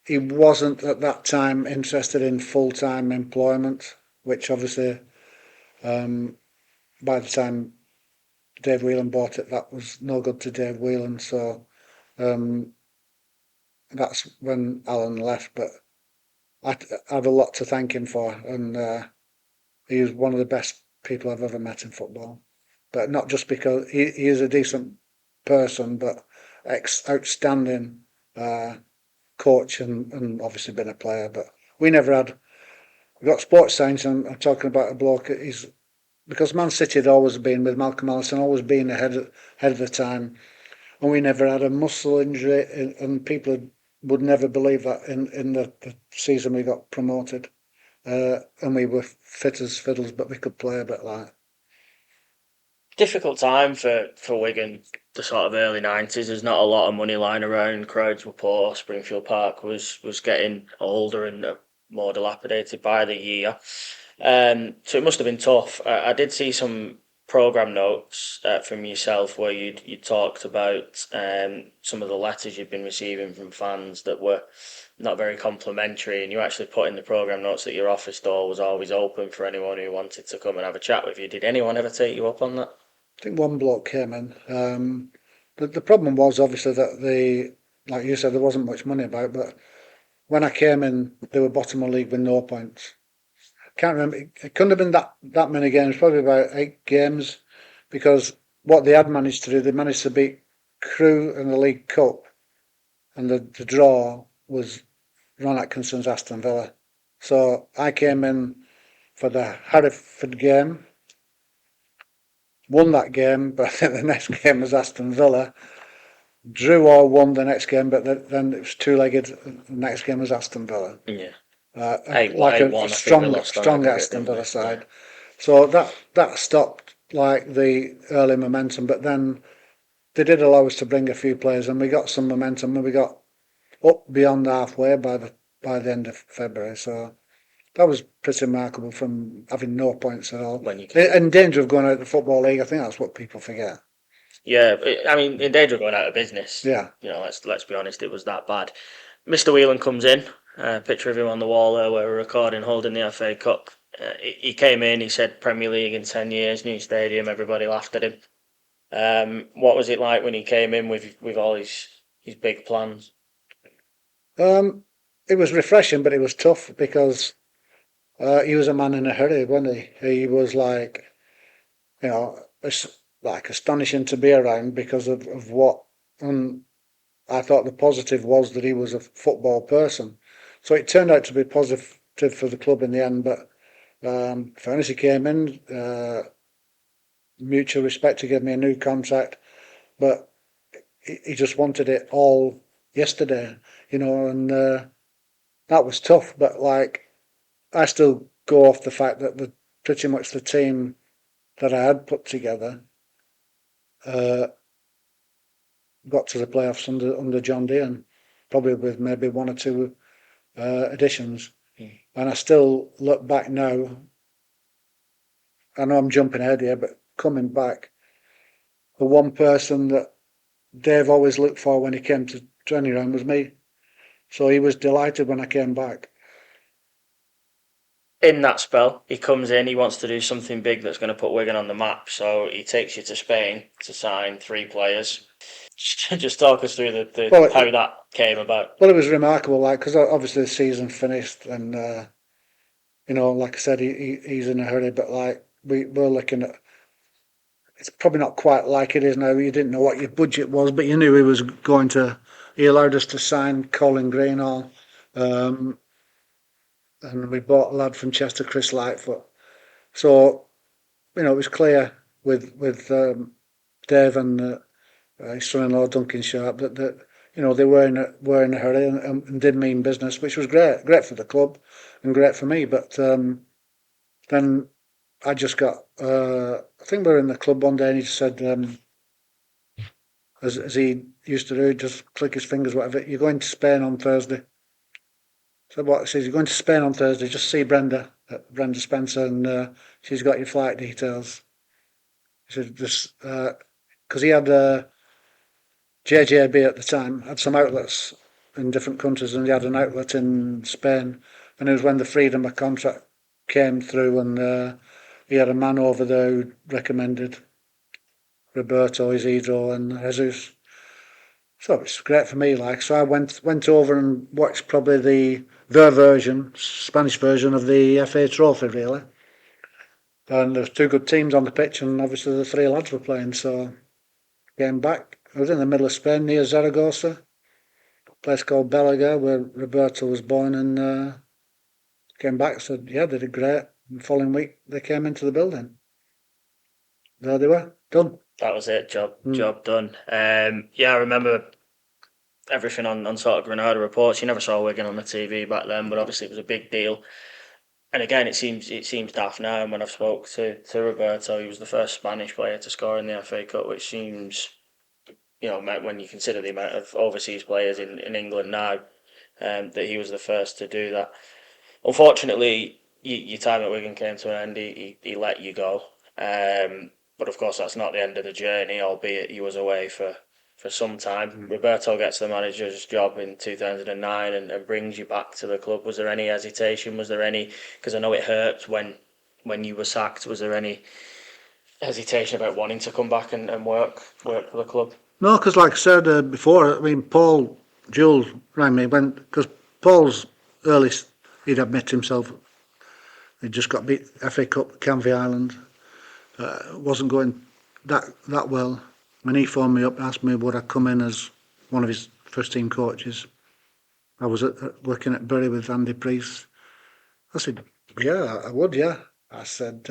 he wasn't at that time interested in full-time employment, which obviously by the time Dave Whelan bought it, that was no good to Dave Whelan. So that's when Alan left. But I have a lot to thank him for, and he was one of the best people I've ever met in football. But not just because he is a decent person, but outstanding coach and obviously been a player. But we never had. We got sports science, and I'm talking about a bloke. Because Man City had always been with Malcolm Allison, always been ahead of the time, and we never had a muscle injury, and people would never believe that in the season we got promoted, and we were fit as fiddles, but we could play a bit like. Difficult time for Wigan, the sort of early 90s. There's not a lot of money lying around. Crowds were poor. Springfield Park was getting older and more dilapidated by the year. So it must have been tough. I did see some programme notes from yourself where you talked about some of the letters you'd been receiving from fans that were not very complimentary, and you actually put in the programme notes that your office door was always open for anyone who wanted to come and have a chat with you. Did anyone ever take you up on that? I think one bloke came in. The problem was obviously that like you said, there wasn't much money about. But when I came in, they were bottom of the league with no points. Can't remember. It couldn't have been that many games. Probably about 8 games, because what they had managed to do, they managed to beat Crewe in the League Cup, and the draw was Ron Atkinson's Aston Villa. So I came in for the Hereford game, won that game, but the next game was Aston Villa. Drew or won the next game, but then it was two-legged. The next game was Aston Villa. Yeah. Like 8-1, a strong Aston Villa side. So that stopped like the early momentum, but then they did allow us to bring a few players, and we got some momentum, and we got up beyond halfway by the end of February. So that was pretty remarkable, from having no points at all. In danger of going out of the Football League. I think that's what people forget. Yeah, I mean, in danger of going out of business. Yeah. You know, let's be honest, it was that bad. Mr. Whelan comes in, picture of him on the wall there where we're recording, holding the FA Cup. He came in, he said Premier League in 10 years, new stadium, everybody laughed at him. What was it like when he came in with all his big plans? It was refreshing, but it was tough, because he was a man in a hurry, wasn't he? He was like, you know, it's like astonishing to be around because of what. And I thought the positive was that he was a football person. So it turned out to be positive for the club in the end. But fairness, he came in, mutual respect, to give me a new contract, but he just wanted it all yesterday, and that was tough. But like, I still go off the fact that pretty much the team that I had put together got to the playoffs under John Dean, probably with maybe 1 or 2 additions. And I still look back now. I know I'm jumping ahead here, but coming back, the one person that Dave always looked for when he came to training ground was me. So he was delighted when I came back. In that spell, he comes in, he wants to do something big that's going to put Wigan on the map. So he takes you to Spain to sign 3 players. Just talk us through how that came about. Well, it was remarkable, because obviously the season finished, and like I said, he's in a hurry. But like we're looking at, it's probably not quite like it is now. You didn't know what your budget was, but you knew he was going to. He allowed us to sign Colin Greenall, and we bought a lad from Chester, Chris Lightfoot. So it was clear with Dave and his son-in-law Duncan Sharp that they were in a hurry and did mean business, which was great for the club and great for me. But then I just got, I think we were in the club one day, and he just said, as he used to do, just click his fingers, whatever, "You're going to Spain on Thursday." So what? He says, "You're going to Spain on Thursday, just see Brenda Spencer, and she's got your flight details." He said, just, because he had JJB at the time, had some outlets in different countries, and he had an outlet in Spain. And it was when the freedom of contract came through, and he had a man over there who recommended Roberto, Isidro, and Jesus. So it was great for me, so I went over and watched probably their version, Spanish version of the FA Trophy, really. And there was 2 good teams on the pitch, and obviously the 3 lads were playing. So came back. I was in the middle of Spain, near Zaragoza, a place called Balaguer, where Roberto was born, and came back. Said, yeah, they did great. And the following week, they came into the building. There they were, done. That was it, job done. I remember everything on sort of Granada reports. You never saw Wigan on the TV back then, but obviously it was a big deal. And again, it seems daft now. And when I've spoke to Roberto, he was the first Spanish player to score in the FA Cup, which seems, when you consider the amount of overseas players in England now, that he was the first to do that. Unfortunately, your time at Wigan came to an end. He let you go. But of course, that's not the end of the journey, albeit he was away for some time. Roberto gets the manager's job in 2009 and brings you back to the club. Was there any hesitation? Was there any, because I know it hurt when you were sacked, was there any hesitation about wanting to come back and work for the club? No, because like I said before, I mean, Paul Jules rang me because Paul's earliest, he'd admit himself, he'd just got beat FA Cup, Canvey Island, wasn't going that well. When he phoned me up and asked me would I come in as one of his first team coaches, I was working at Bury with Andy Priest. I said, yeah, I would, yeah. I said,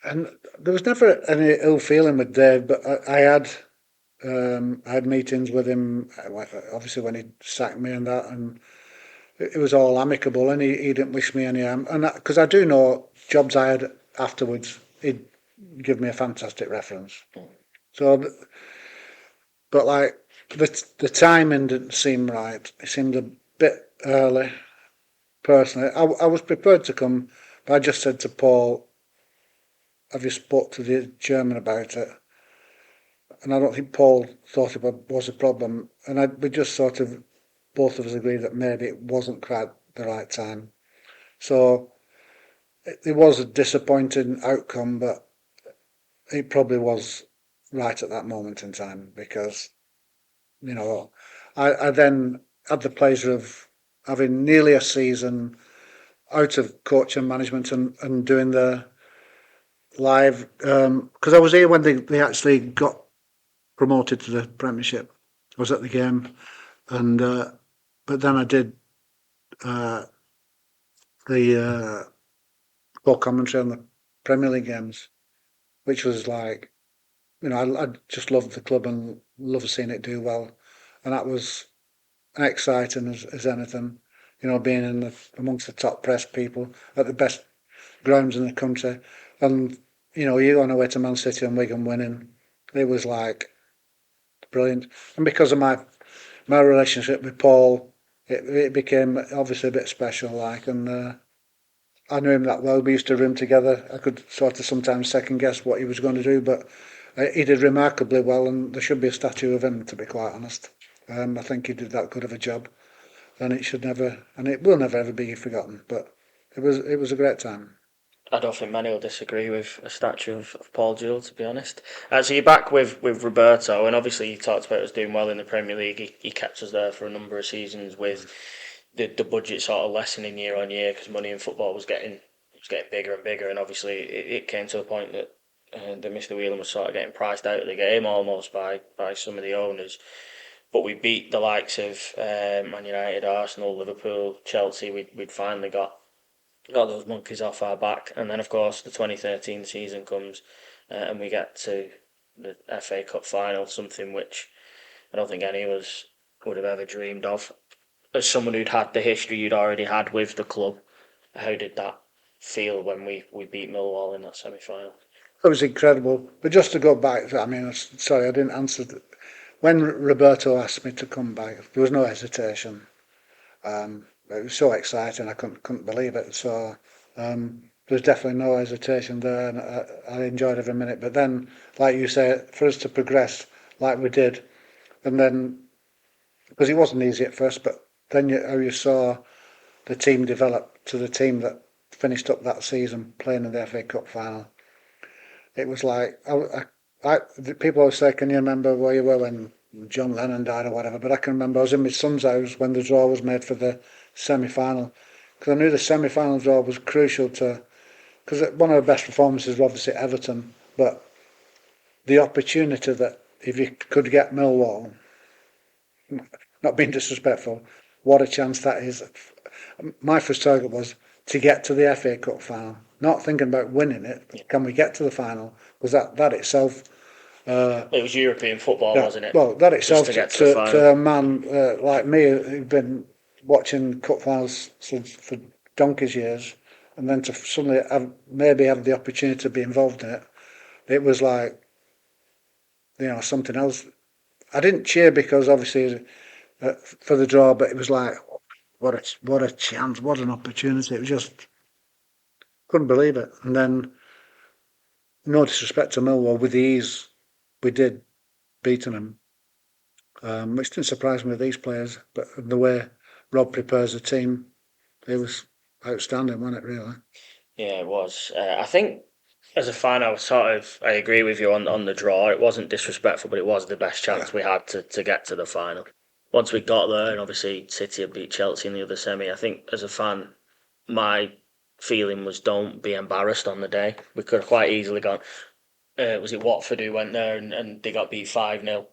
and there was never any ill feeling with Dave, but I had meetings with him, obviously when he sacked me and that, and it was all amicable, and he didn't wish me any harm. And because I do know jobs I had afterwards, he'd give me a fantastic reference. So, but like the timing didn't seem right. It seemed a bit early. Personally, I was prepared to come, but I just said to Paul, "Have you spoke to the chairman about it?" And I don't think Paul thought it was a problem. And we just sort of, both of us agreed that maybe it wasn't quite the right time. So it was a disappointing outcome, but it probably was right at that moment in time because, I then had the pleasure of having nearly a season out of coach and management and doing the live, because I was here when they actually got promoted to the Premiership. I was at the game, and but then I did the full commentary on the Premier League games, which was like, I just loved the club and loved seeing it do well, and that was exciting as anything. Being amongst the top press people at the best grounds in the country, and you're on away to Man City and Wigan winning. It was like brilliant, and because of my relationship with Paul, it became obviously a bit special, like, and I knew him that well. We used to room together. I could sort of sometimes second guess what he was going to do, but he did remarkably well, and there should be a statue of him, to be quite honest. I think he did that good of a job, and it will never ever be forgotten. But it was a great time. I don't think many will disagree with a statue of Paul Jewell, to be honest. So you're back with Roberto, and obviously you talked about us doing well in the Premier League. He kept us there for a number of seasons with the budget sort of lessening year on year because money in football was getting bigger and bigger, and obviously it came to a point that Mr. Whelan was sort of getting priced out of the game almost by some of the owners. But we beat the likes of Man United, Arsenal, Liverpool, Chelsea. We'd finally got those monkeys off our back, and then of course the 2013 season comes, and we get to the FA Cup final, something which I don't think any of us would have ever dreamed of. As someone who'd had the history you'd already had with the club, how did that feel when we beat Millwall in that semi-final? It was incredible. But just to go back, I mean, sorry, I didn't answer. When Roberto asked me to come back, there was no hesitation. It was so exciting, I couldn't believe it. So there's definitely no hesitation there, and I enjoyed every minute. But then, like you say, for us to progress like we did, and then because it wasn't easy at first, but then how you saw the team develop to the team that finished up that season playing in the FA Cup final. It was like people always say, "Can you remember where you were when John Lennon died or whatever?" But I can remember I was in my son's house when the draw was made for the semi-final, because I knew the semi-final draw was crucial because one of the best performances was obviously Everton, but the opportunity that if you could get Millwall, not being disrespectful, what a chance that is. My first target was to get to the FA Cup final, not thinking about winning it. Can we get to the final? Because that itself. It was European football, wasn't it? Well, that itself Just to a man like me who'd been watching cup finals for donkey's years, and then to suddenly maybe have the opportunity to be involved in it, it was like, something else. I didn't cheer because obviously for the draw, but it was like, what a chance, what an opportunity. It was just, couldn't believe it. And then, no disrespect to Millwall, with the ease we did beating them, which didn't surprise me with these players, but the way Rob prepares a team, it was outstanding, wasn't it, really? Yeah, it was. I think As a fan, I agree with you on the draw. It wasn't disrespectful, but it was the best chance we had to get to the final. Once we got there, and obviously City had beat Chelsea in the other semi, I think as a fan, my feeling was don't be embarrassed on the day. We could have quite easily gone. Was it Watford who went there and they got beat 5-0?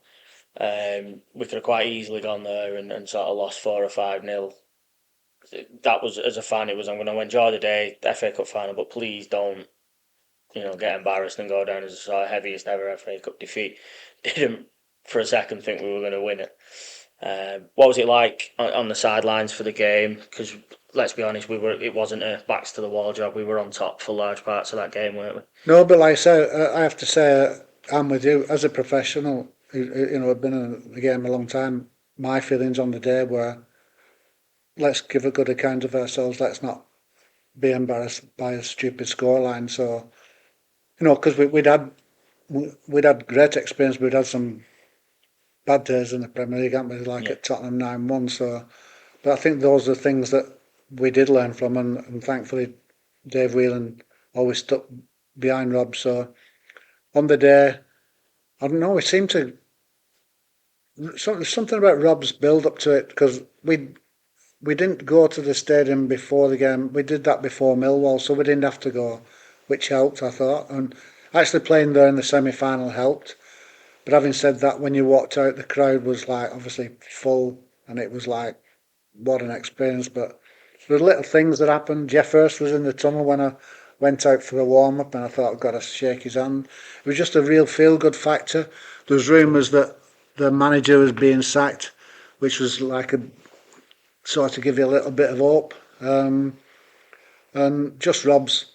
We could have quite easily gone there and sort of lost 4 or 5-0. That was, as a fan, it was, I'm going to enjoy the day, the FA Cup final, but please don't, get embarrassed and go down as the sort of heaviest ever FA Cup defeat. Didn't for a second think we were going to win it. What was it like on the sidelines for the game? Because let's be honest, it wasn't a backs to the wall job. We were on top for large parts of that game, weren't we? No, but like I say, I have to say, I'm with you as a professional. I've been in the game a long time. My feelings on the day were, let's give a good account of ourselves. Let's not be embarrassed by a stupid scoreline. So, because we'd had great experience. We'd had some bad days in the Premier League, haven't we? Like at Tottenham 9-1. So, but I think those are things that we did learn from, and thankfully, Dave Whelan always stuck behind Rob. So on the day, I don't know. It seemed to something about Rob's build up to it, because we didn't go to the stadium before the game. We did that before Millwall, so we didn't have to go, which helped, I thought. And actually playing there in the semi-final helped. But having said that, when you walked out, the crowd was like obviously full, and it was like, what an experience. But there were little things that happened. Jeff Hurst was in the tunnel when I went out for a warm-up, and I thought I've got to shake his hand. It was just a real feel-good factor. There was rumours that the manager was being sacked, which was like a sort of give you a little bit of hope. And just Rob's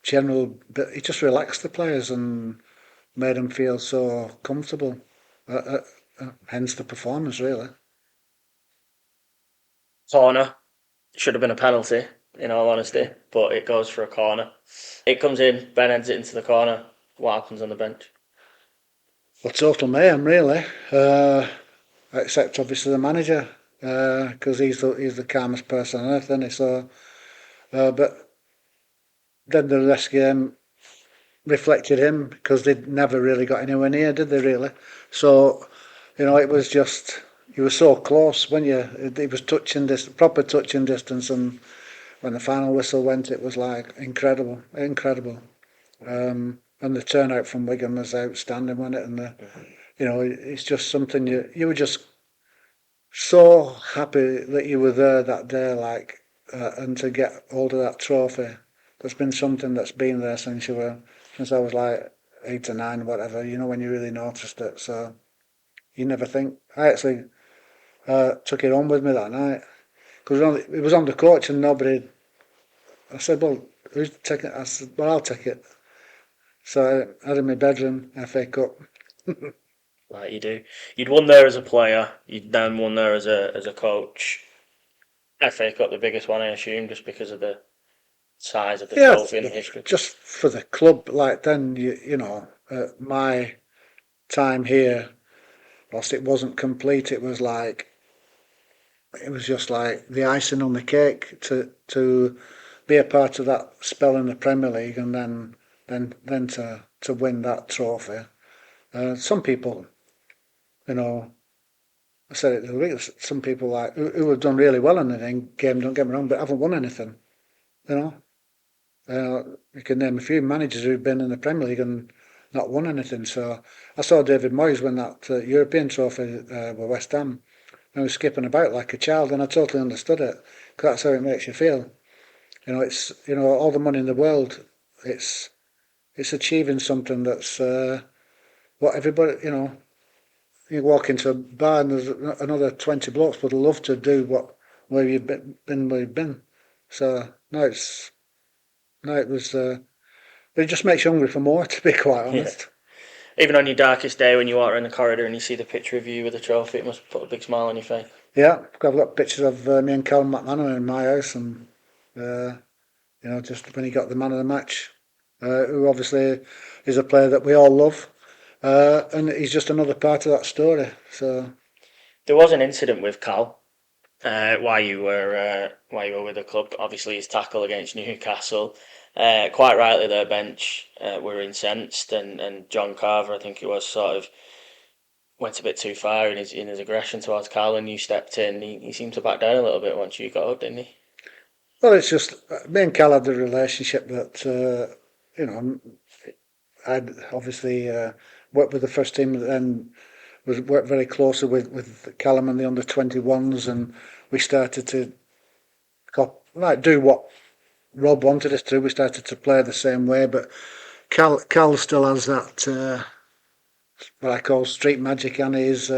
general, but he just relaxed the players and made them feel so comfortable. Hence the performance, really. Corner should have been a penalty, in all honesty, but it goes for a corner. It comes in, Ben heads it into the corner. What happens on the bench? Well, total mayhem, really. Except obviously the manager, because he's the calmest person on earth, isn't he? So, but then the rest game reflected him, because they'd never really got anywhere near, did they? Really? So, it was just, you were so close when it was proper touching distance, and when the final whistle went, it was like incredible. And the turnout from Wigan was outstanding, wasn't it? And it's just something you were just so happy that you were there that day, like, and to get hold of that trophy. There's been something that's been there since I was like 8 or 9, whatever. When you really noticed it. So you never think. I actually took it home with me that night, because it was on the coach and nobody. I said, "Well, who's taking it?" I said, "Well, I'll take it." So I had it in my bedroom, FA Cup. Like you do. You'd won there as a player. You'd then won there as a coach. FA Cup, the biggest one, I assume, just because of the size of the trophy and the history. Just for the club, like then my time here, whilst it wasn't complete, it was just like the icing on the cake to be a part of that spell in the Premier League, and then to win that trophy. Some people, I said it the other week, some people like who have done really well in the game, don't get me wrong, but haven't won anything. You can name a few managers who've been in the Premier League and not won anything. So I saw David Moyes win that European trophy with West Ham. I was skipping about like a child, and I totally understood it, because that's how it makes you feel. It's all the money in the world. It's achieving something that's what everybody. You walk into a bar and there's another 20 blokes would love to do where you've been where you've been. So it was. It just makes you hungry for more, to be quite honest. Yeah. Even on your darkest day, when you walk around the corridor and you see the picture of you with the trophy, it must put a big smile on your face. Yeah, I've got pictures of me and Callum McManaman in my house, and just when he got the man of the match, who obviously is a player that we all love, and he's just another part of that story. So there was an incident with Cal while you were with the club. Obviously, his tackle against Newcastle. Quite rightly, their bench were incensed, and John Carver, I think it was, sort of went a bit too far in his aggression towards Carl, and you stepped in. He seemed to back down a little bit once you got up, didn't he? Well, it's just me and Cal had a relationship that I'd obviously worked with the first team, and was worked very closely with Callum and the under-21s, and we started to do what Rob wanted us to. We started to play the same way, but Cal still has that what I call street magic, and he's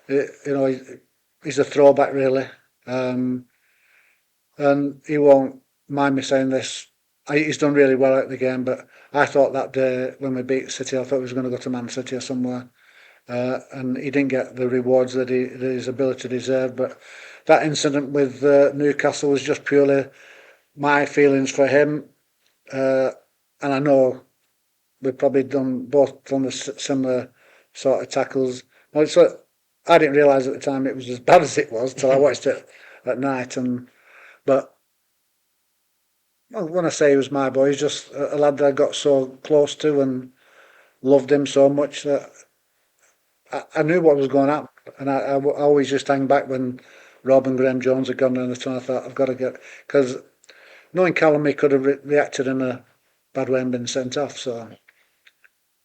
he's a throwback really, and he won't mind me saying this. He's done really well at the game, but I thought that day when we beat City, I thought he was going to go to Man City or somewhere, and he didn't get the rewards that his ability deserved. But that incident with Newcastle was just purely my feelings for him, and I know we've probably both done the similar sort of tackles. Well, I didn't realise at the time it was as bad as it was till I watched it at night. But when I say he was my boy, he's just a lad that I got so close to and loved him so much that I knew what was going on, and I always just hang back when Rob and Graham Jones had gone down the tunnel. I thought I've got to get, because knowing Callum, he could have reacted in a bad way and been sent off. So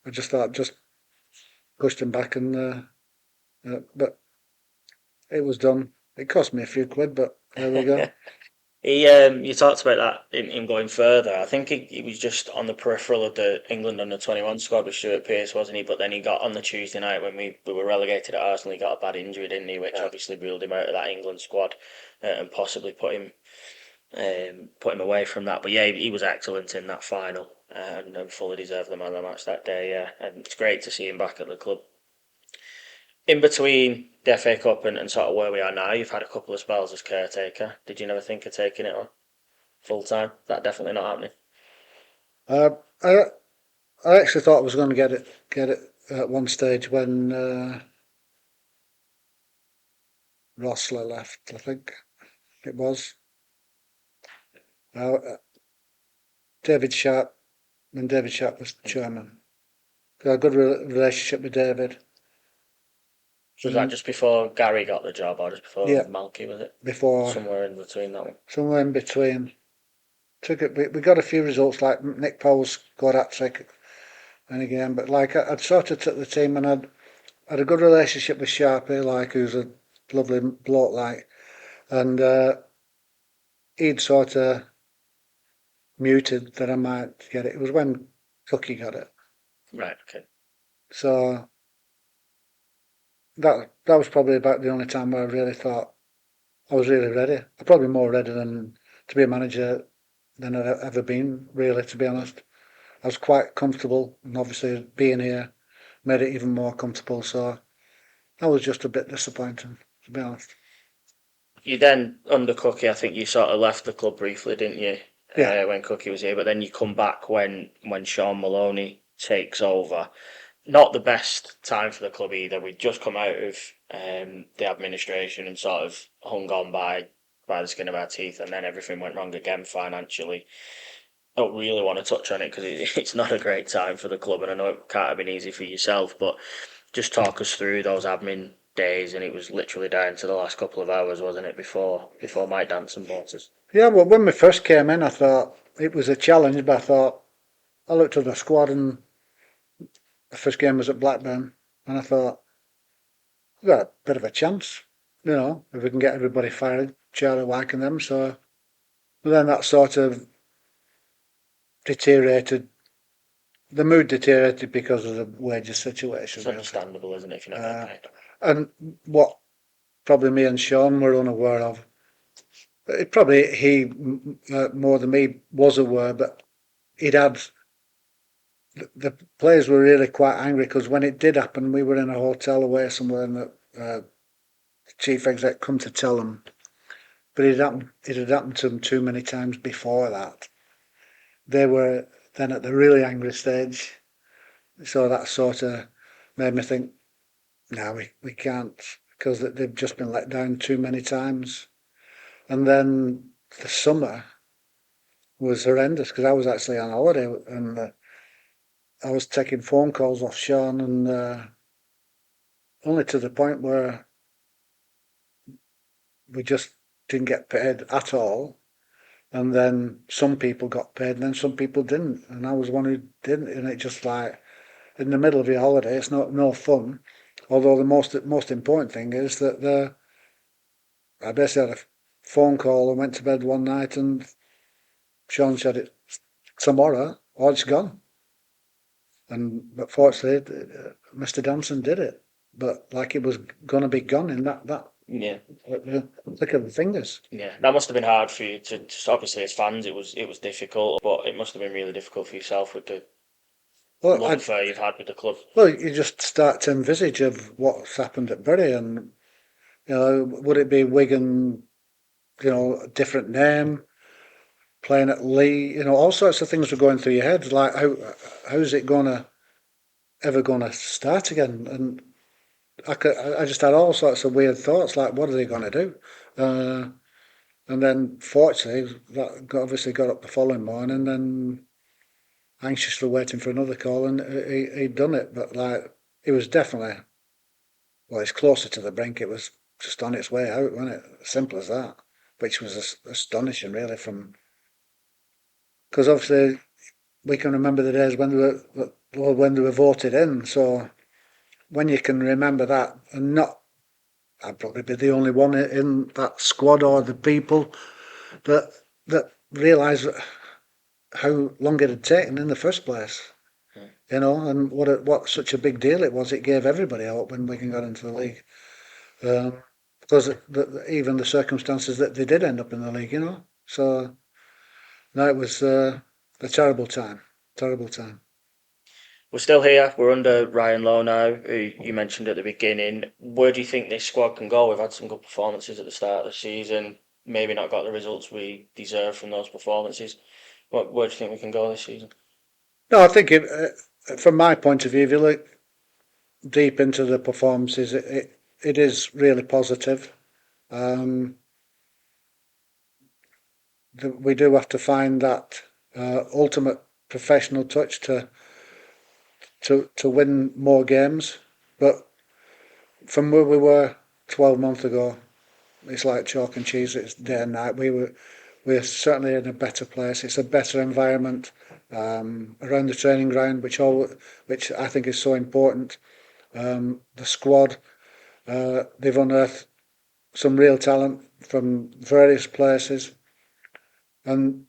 I just thought, just pushed him back, and but it was done. It cost me a few quid, but there we go. You talked about that in him going further. I think he was just on the peripheral of the England under-21 squad with Stuart Pearce, wasn't he? But then he got on the Tuesday night when we were relegated at Arsenal. He got a bad injury, didn't he? Which obviously ruled him out of that England squad and possibly put him away from that. But yeah, he was excellent in that final and fully deserved the man of the match that day. Yeah, and it's great to see him back at the club. In between the FA Cup and sort of where we are now, you've had a couple of spells as caretaker. Did you never think of taking it on full time? That definitely not happening. I actually thought I was going to get it at one stage when Rossler left. I think it was David Sharp, when David Sharp was chairman. I had a good relationship with David. Was that just before Gary got the job, or just before Malky, was it? Before. Somewhere in between that one. Somewhere in between. We got a few results, like Nick Powell scored hat-trick in a game, but like I'd sort of took the team, and I'd had a good relationship with Sharpie, like, who's a lovely bloke, like, and he'd sort of muted that I might get it. It was when Cookie got it. Right, okay. So that was probably about the only time where I really thought I was really ready. I'm probably more ready than to be a manager than I'd ever been, really, to be honest. I was quite comfortable, and obviously being here made it even more comfortable. So I was just a bit disappointed, to be honest. You then, under Cookie, I think you sort of left the club briefly, didn't you? Yeah. When Cookie was here, but then you come back when Sean Maloney takes over. Not the best time for the club either. We'd just come out of the administration and sort of hung on by the skin of our teeth, and then everything went wrong again financially. I don't really want to touch on it because it's not a great time for the club, and I know it can't have been easy for yourself, but just talk us through those admin days, and it was literally down to the last couple of hours, wasn't it, before Mike Danson bought us? Yeah, well, when we first came in, I thought it was a challenge, but I looked at the squad, and the first game was at Blackburn, and I thought, we've got a bit of a chance, if we can get everybody fired, Charlie Wyke and them. So, but then that sort of deteriorated. The mood deteriorated because of the wages situation. It's understandable, isn't it, if you're not getting paid? And what probably me and Sean were unaware of, he more than me was aware, but the players were really quite angry, because when it did happen, we were in a hotel away somewhere, and the chief exec come to tell them, but it had happened to them too many times before that. They were then at the really angry stage, so that sort of made me think, no, we can't, because they've just been let down too many times. And then the summer, was horrendous because I was actually on holiday and I was taking phone calls off Sean and only to the point where we just didn't get paid at all. And then some people got paid and then some people didn't. And I was one who didn't. And it just like, in the middle of your holiday, it's no fun. Although the most important thing is that I basically had a phone call and went to bed one night and Sean said it's tomorrow or it's gone. But fortunately, Mr. Danson did it. But like it was going to be gone in that Yeah, click of the fingers. yeah. That must have been hard for you to obviously as fans. It was difficult, but it must have been really difficult for yourself with the Well, love affair you've had with the club. well, you just start to envisage of what's happened at Bury, and would it be Wigan? A different name, playing at Lee. All sorts of things were going through your head. Like how's it ever gonna start again? And I just had all sorts of weird thoughts. Like, what are they gonna do? And then, fortunately, that obviously got up the following morning, and then anxiously waiting for another call, and he'd done it. But like, it was definitely, well, it's closer to the brink. It was just on its way out, wasn't it? Simple as that. Which was astonishing, really, because obviously we can remember the days when they were voted in. So when you can remember that, and not, I'd probably be the only one in that squad or the people that realised how long it had taken in the first place. And what such a big deal it was. It gave everybody hope when Wigan got into the league, because even the circumstances that they did end up in the league. So no, it was a terrible time. Terrible time. We're still here. We're under Ryan Lowe now, who you mentioned at the beginning. Where do you think this squad can go? We've had some good performances at the start of the season. Maybe not got the results we deserve from those performances. Where do you think we can go this season? No, I think from my point of view, if you look deep into the performances, it is really positive. We do have to find that ultimate professional touch to win more games. But from where we were 12 months ago, it's like chalk and cheese. It's day and night. We're certainly in a better place. It's a better environment around the training ground, which I think is so important. The squad, they've unearthed some real talent from various places, and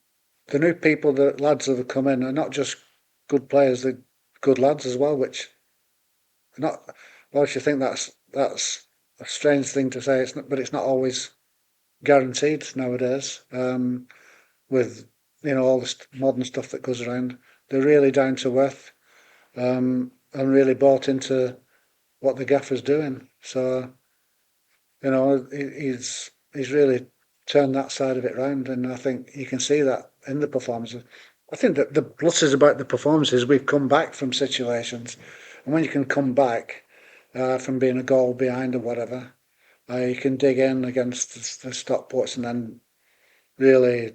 the new people, the lads that have come in, are not just good players; they're good lads as well. Which not, well, you think that's a strange thing to say. But it's not always guaranteed nowadays. With all the modern stuff that goes around, they're really down to earth, and really bought into what the gaffer's doing. So he's really turned that side of it round, and I think you can see that in the performances. I think that the pluses about the performances, we've come back from situations, and when you can come back from being a goal behind or whatever, you can dig in against the Stockports and then really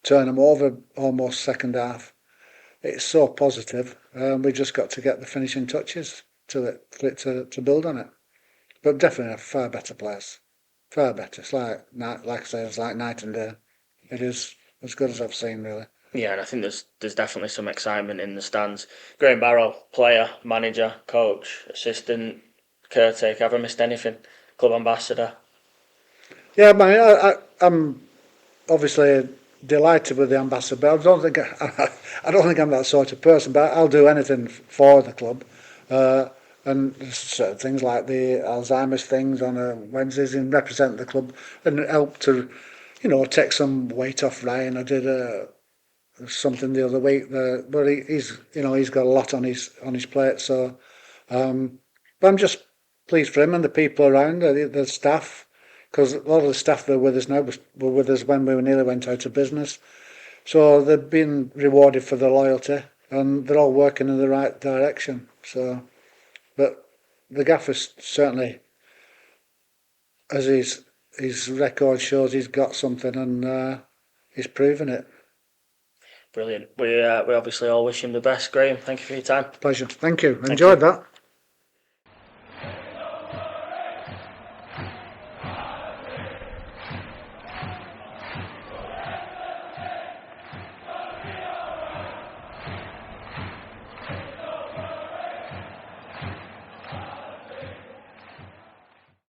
turn them over almost second half. It's so positive. We just got to get the finishing touches to it for it to build on it. But definitely a far better place. Far better. It's like I say, it's like night and day. It is as good as I've seen, really. Yeah, and I think there's definitely some excitement in the stands. Graham Barrow, player, manager, coach, assistant, caretaker. Have I missed anything? Club ambassador. Yeah, I'm obviously delighted with the ambassador, but I don't think I'm that sort of person. But I'll do anything for the club. And certain things like the Alzheimer's things on a Wednesdays and represent the club and help to, take some weight off Ryan. I did something the other week, but he's got a lot on his plate. So, but I'm just pleased for him and the people around, the staff, because a lot of the staff that are with us now were with us when we nearly went out of business. So they've been rewarded for their loyalty, and they're all working in the right direction. So. But the gaffer certainly, as his record shows, he's got something, and he's proven it. Brilliant. We obviously all wish him the best, Graham. Thank you for your time. Pleasure. Thank you. Enjoyed that.